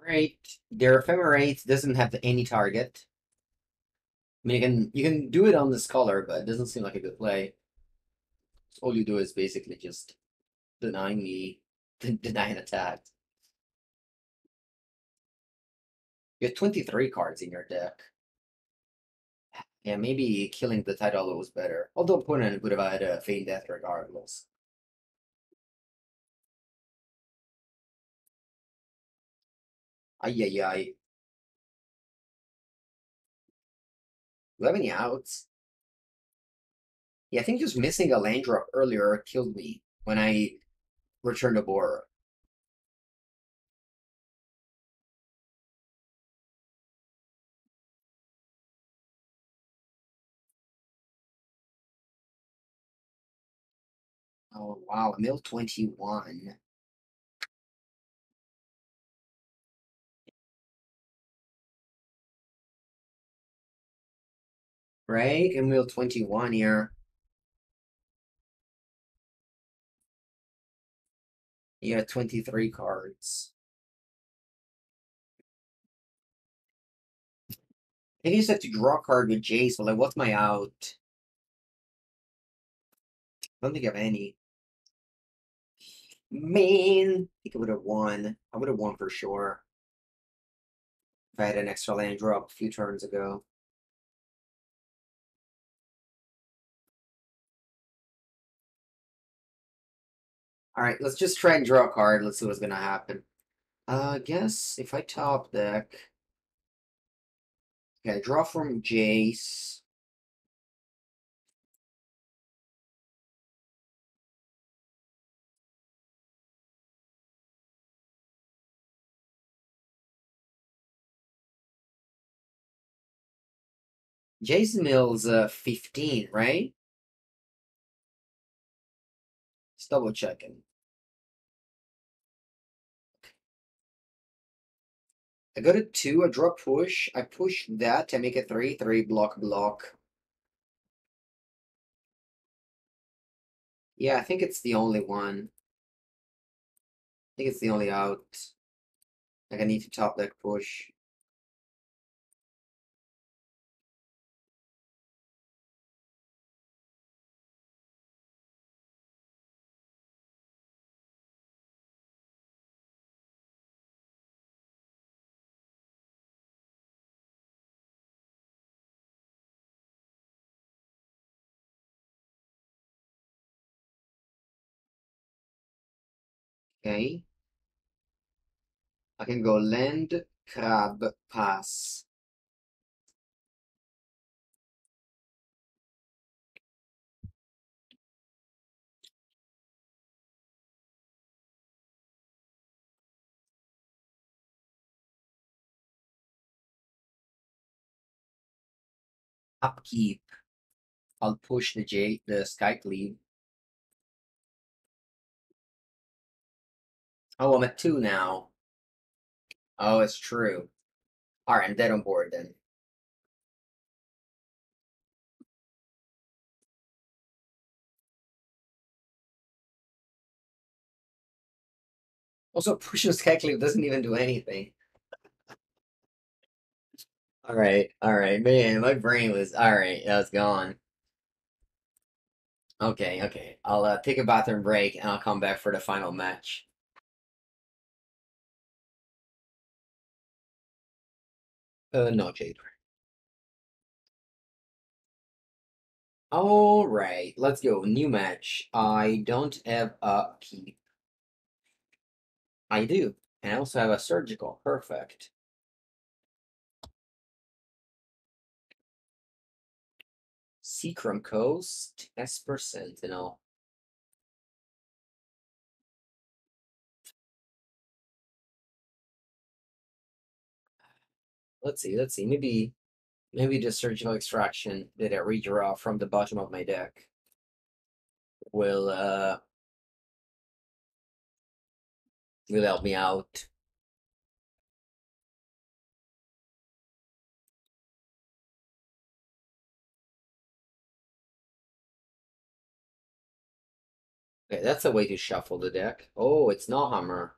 Alright, their ephemerate doesn't have any target. I mean, you can do it on this color, but it doesn't seem like a good play. So all you do is basically just deny me, deny an attack. You have 23 cards in your deck. Yeah, maybe killing the Tidal was better. Although opponent would have had a Feign Death regardless. Ay, ay, ay. Do you have any outs? Yeah, I think just missing a land drop earlier killed me when I returned Oboro. Oh, wow, mill 21. Right? And mill 21 here. You have 23 cards. I think you just have to draw a card with Jace, but like, what's my out? I don't think I have any. Man, I think I would have won. I would have won for sure if I had an extra land drop a few turns ago. Alright, let's just try and draw a card. Let's see what's gonna happen. I guess if I top deck. Okay, draw from Jace. Jace Mills 15, right? Just double checking. I go to 2, I draw push. I push that to make it 3, 3 block block. Yeah, I think it's the only one. I think it's the only out. Like I need to top deck push. Okay. I can go land, crab, pass. Upkeep. I'll push the Sky Cleave. Oh, I'm at 2 now. Oh, it's true. Alright, I'm dead on board then. Also, pushing Sky Cleave doesn't even do anything. Alright, man, my brain was alright, that was gone. Okay. I'll take a bathroom break and I'll come back for the final match. No, Jade. Alright, let's go. New match. I don't have a keep. I do. And I also have a surgical. Perfect. Seacrum Coast, Esper Sentinel. Let's see. Maybe the surgical extraction that I redraw from the bottom of my deck will help me out. Okay, that's a way to shuffle the deck. Oh, it's no hammer.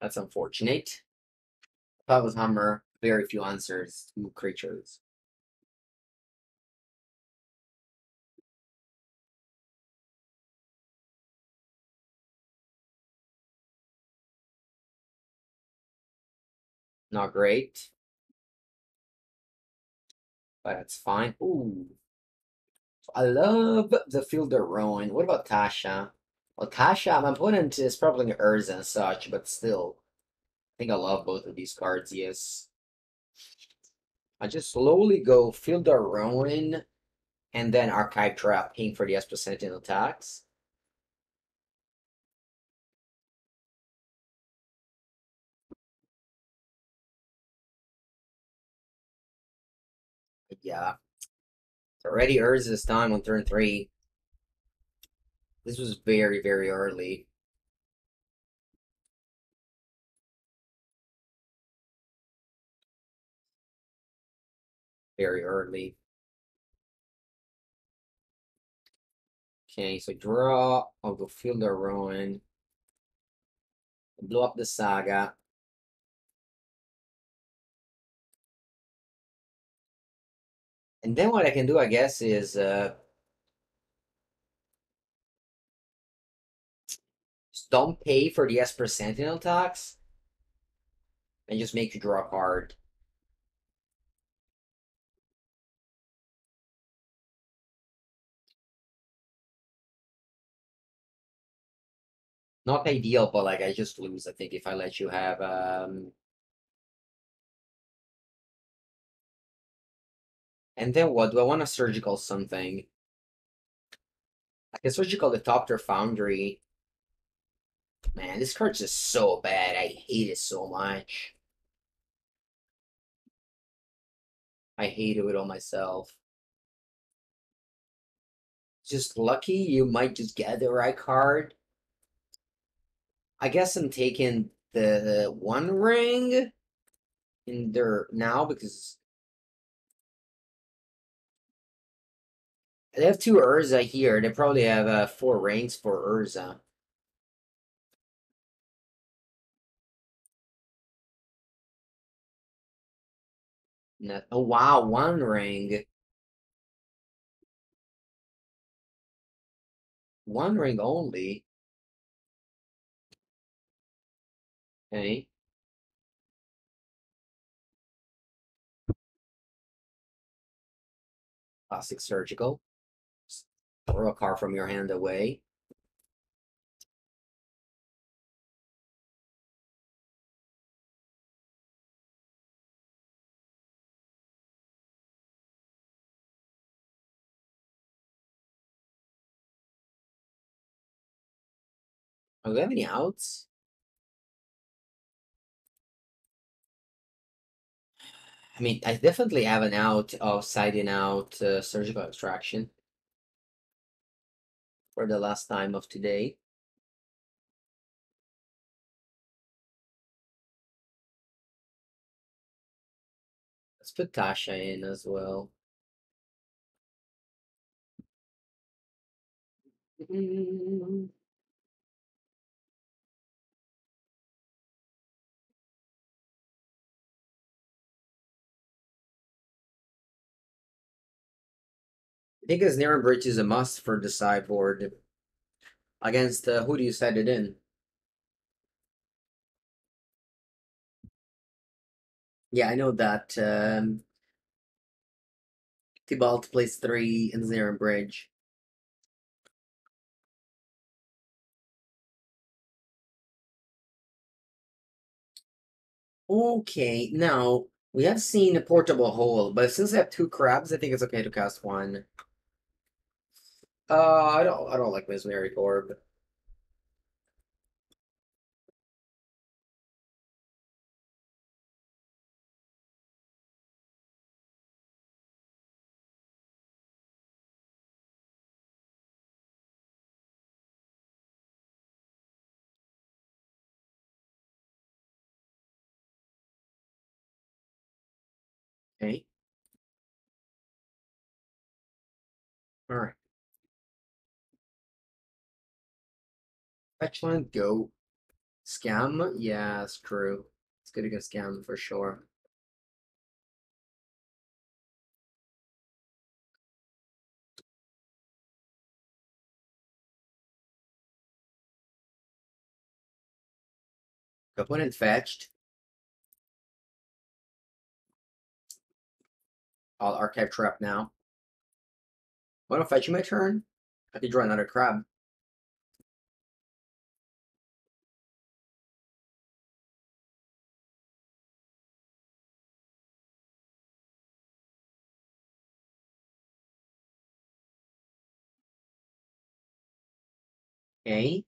That's unfortunate. If I was hammer, very few answers to creatures. Not great, but it's fine. Ooh, I love the Fielder Ruin. What about Tasha? Well, Tasha, my opponent is probably Urza and such, but still, I think I love both of these cards, yes. I just slowly go Fielder Ruin and then Archive Trap, paying for the S percent attacks. But yeah. It's already Urza's time on turn 3. This was very, very early. Very early. Okay, so draw. I'll go Fielder Ruin. Blow up the Saga. And then what I can do, I guess, is just don't pay for the Esper Sentinel tax and just make you draw a card. Not ideal, but like I just lose, I think, if I let you have and then what? Do I want a surgical something? I can surgical the Doctor Foundry. Man, this card's just so bad. I hate it so much. I hate it with all myself. Just lucky you might just get the right card. I guess I'm taking the One Ring in there now because they have 2 Urza here. They probably have 4 rings for Urza. Oh wow, One Ring. One Ring only. Okay. Classic Surgical. Throw a card from your hand away. Do we have any outs? I mean, I definitely have an out of siding out surgical extraction for the last time of today. Let's put Tasha in as well. I think his Narrow Bridge is a must for the sideboard against who do you set it in? Yeah, I know that Tibalt plays 3 in Narrow Bridge. Okay, now we have seen a portable hole, but since I have 2 crabs, I think it's okay to cast 1. I don't like Mesmeric Orb. Okay. Alright. Fetch line, go. Scam? Yeah, it's true. It's good against scam for sure. Opponent fetched. I'll archive trap now. Want to fetch my turn? I could draw another crab. Okay.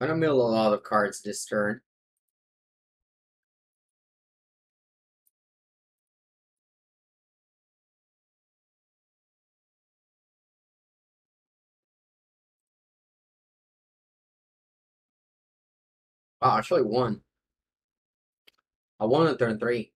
I'm gonna mill a lot of cards this turn. Wow, actually won. I won on turn 3.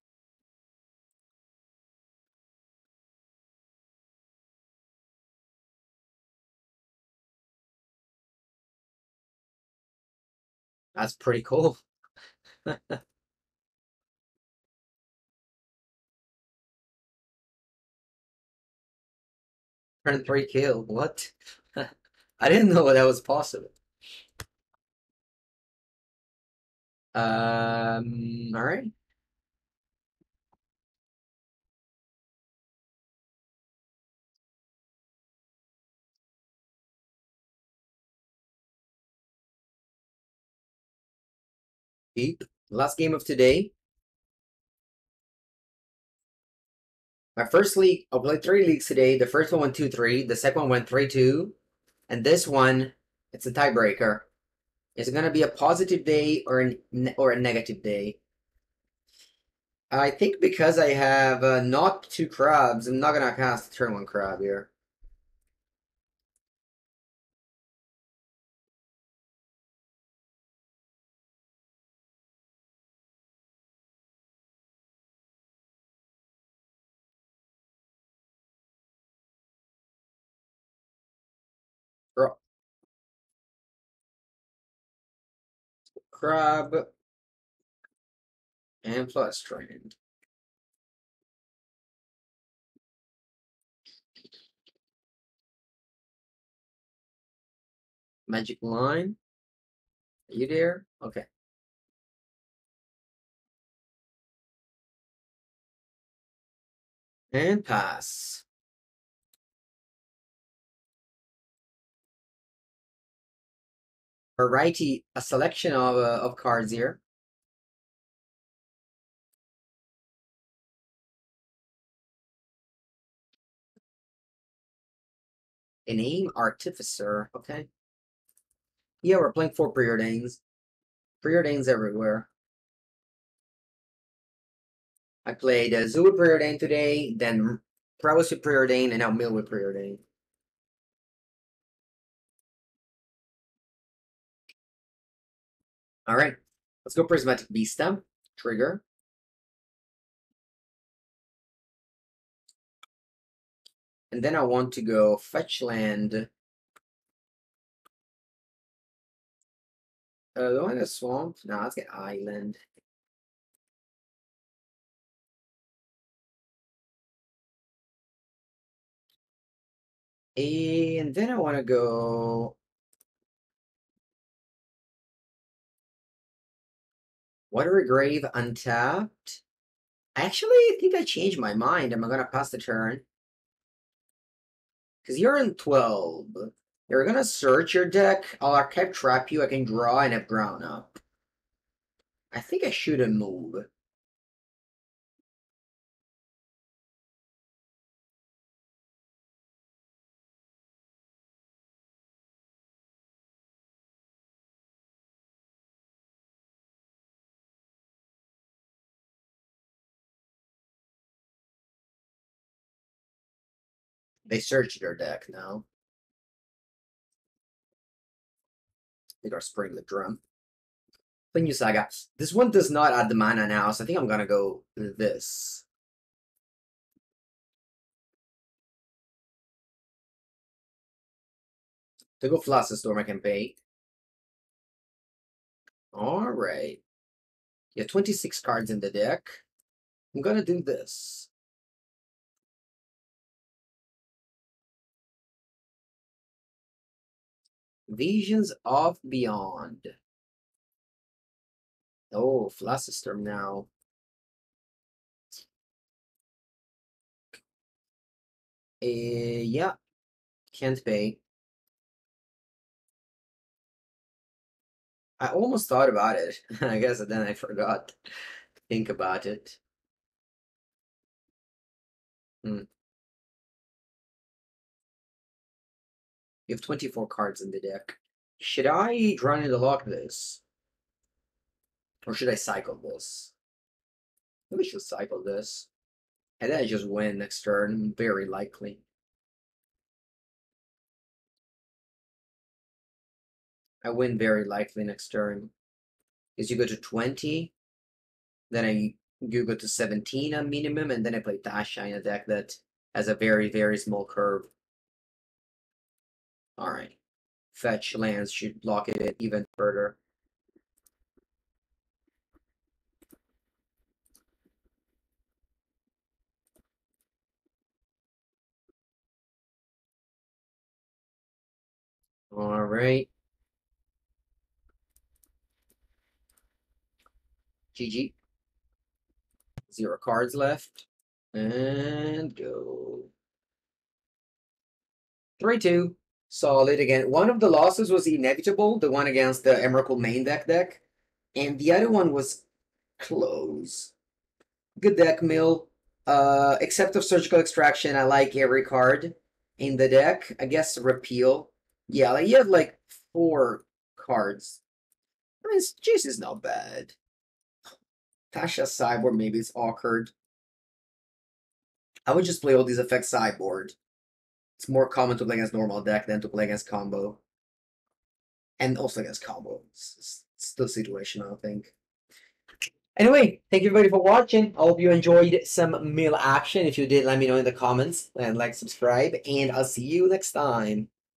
That's pretty cool. Turn 3 kill. What? I didn't know that was possible. Alright. Deep. Last game of today. My first league, I played 3 leagues today. The first one went 2-3. The second one went 3-2. And this one, it's a tiebreaker. Is it gonna be a positive day or a negative day? I think because I have not 2 crabs, I'm not gonna cast turn 1 crab here. Draw. Crab and Flooded Strand. Magic line. Are you there? Okay. And pass. Alrighty, a selection of cards here. A name Artificer, okay. Yeah, we're playing 4 Preordains. Preordains everywhere. I played Zoo with Preordain today, then Prowess with Preordain, and now Mill with Preordain. Alright, let's go Prismatic Vista. Trigger. And then I want to go Fetch Land. Do I want a Swamp? No, let's get Island. And then I want to go Watery Grave untapped. I actually think I changed my mind. I'm gonna pass the turn. Because you're in 12. You're gonna search your deck. I'll archive trap you. I can draw and have ground up. I think I shouldn't move. They searched their deck now. They are spraying the drum. Playing you Saga. This one does not add the mana now, so I think I'm gonna go this. To go Flusterstorm, I can pay. Alright. You have 26 cards in the deck. I'm gonna do this. Visions of Beyond. Oh, Flusterstorm now. Yeah. Can't pay. I almost thought about it. I guess then I forgot to think about it. You have 24 cards in the deck. Should I draw into the Loch this? Or should I cycle this? Maybe I should cycle this. And then I just win next turn, very likely. I win very likely next turn. Because you go to 20, then you go to 17 on minimum, and then I play Tasha in a deck that has a very, very small curve. Alright. Fetch lands should block it even further. Alright. GG. 0 cards left. And go. 3-2. Solid again. One of the losses was inevitable, the one against the Emrakul main deck. And the other one was close. Good deck, Mill. Except of Surgical Extraction, I like every card in the deck. I guess Repeal. Yeah, like you have like 4 cards. I mean, Jace is not bad. Tasha sideboard maybe it's awkward. I would just play all these effects sideboard. It's more common to play against normal deck than to play against combo. And also against combo. It's still situational, I think. Anyway, thank you everybody for watching. I hope you enjoyed some Mill action. If you did, let me know in the comments. And like, subscribe. And I'll see you next time.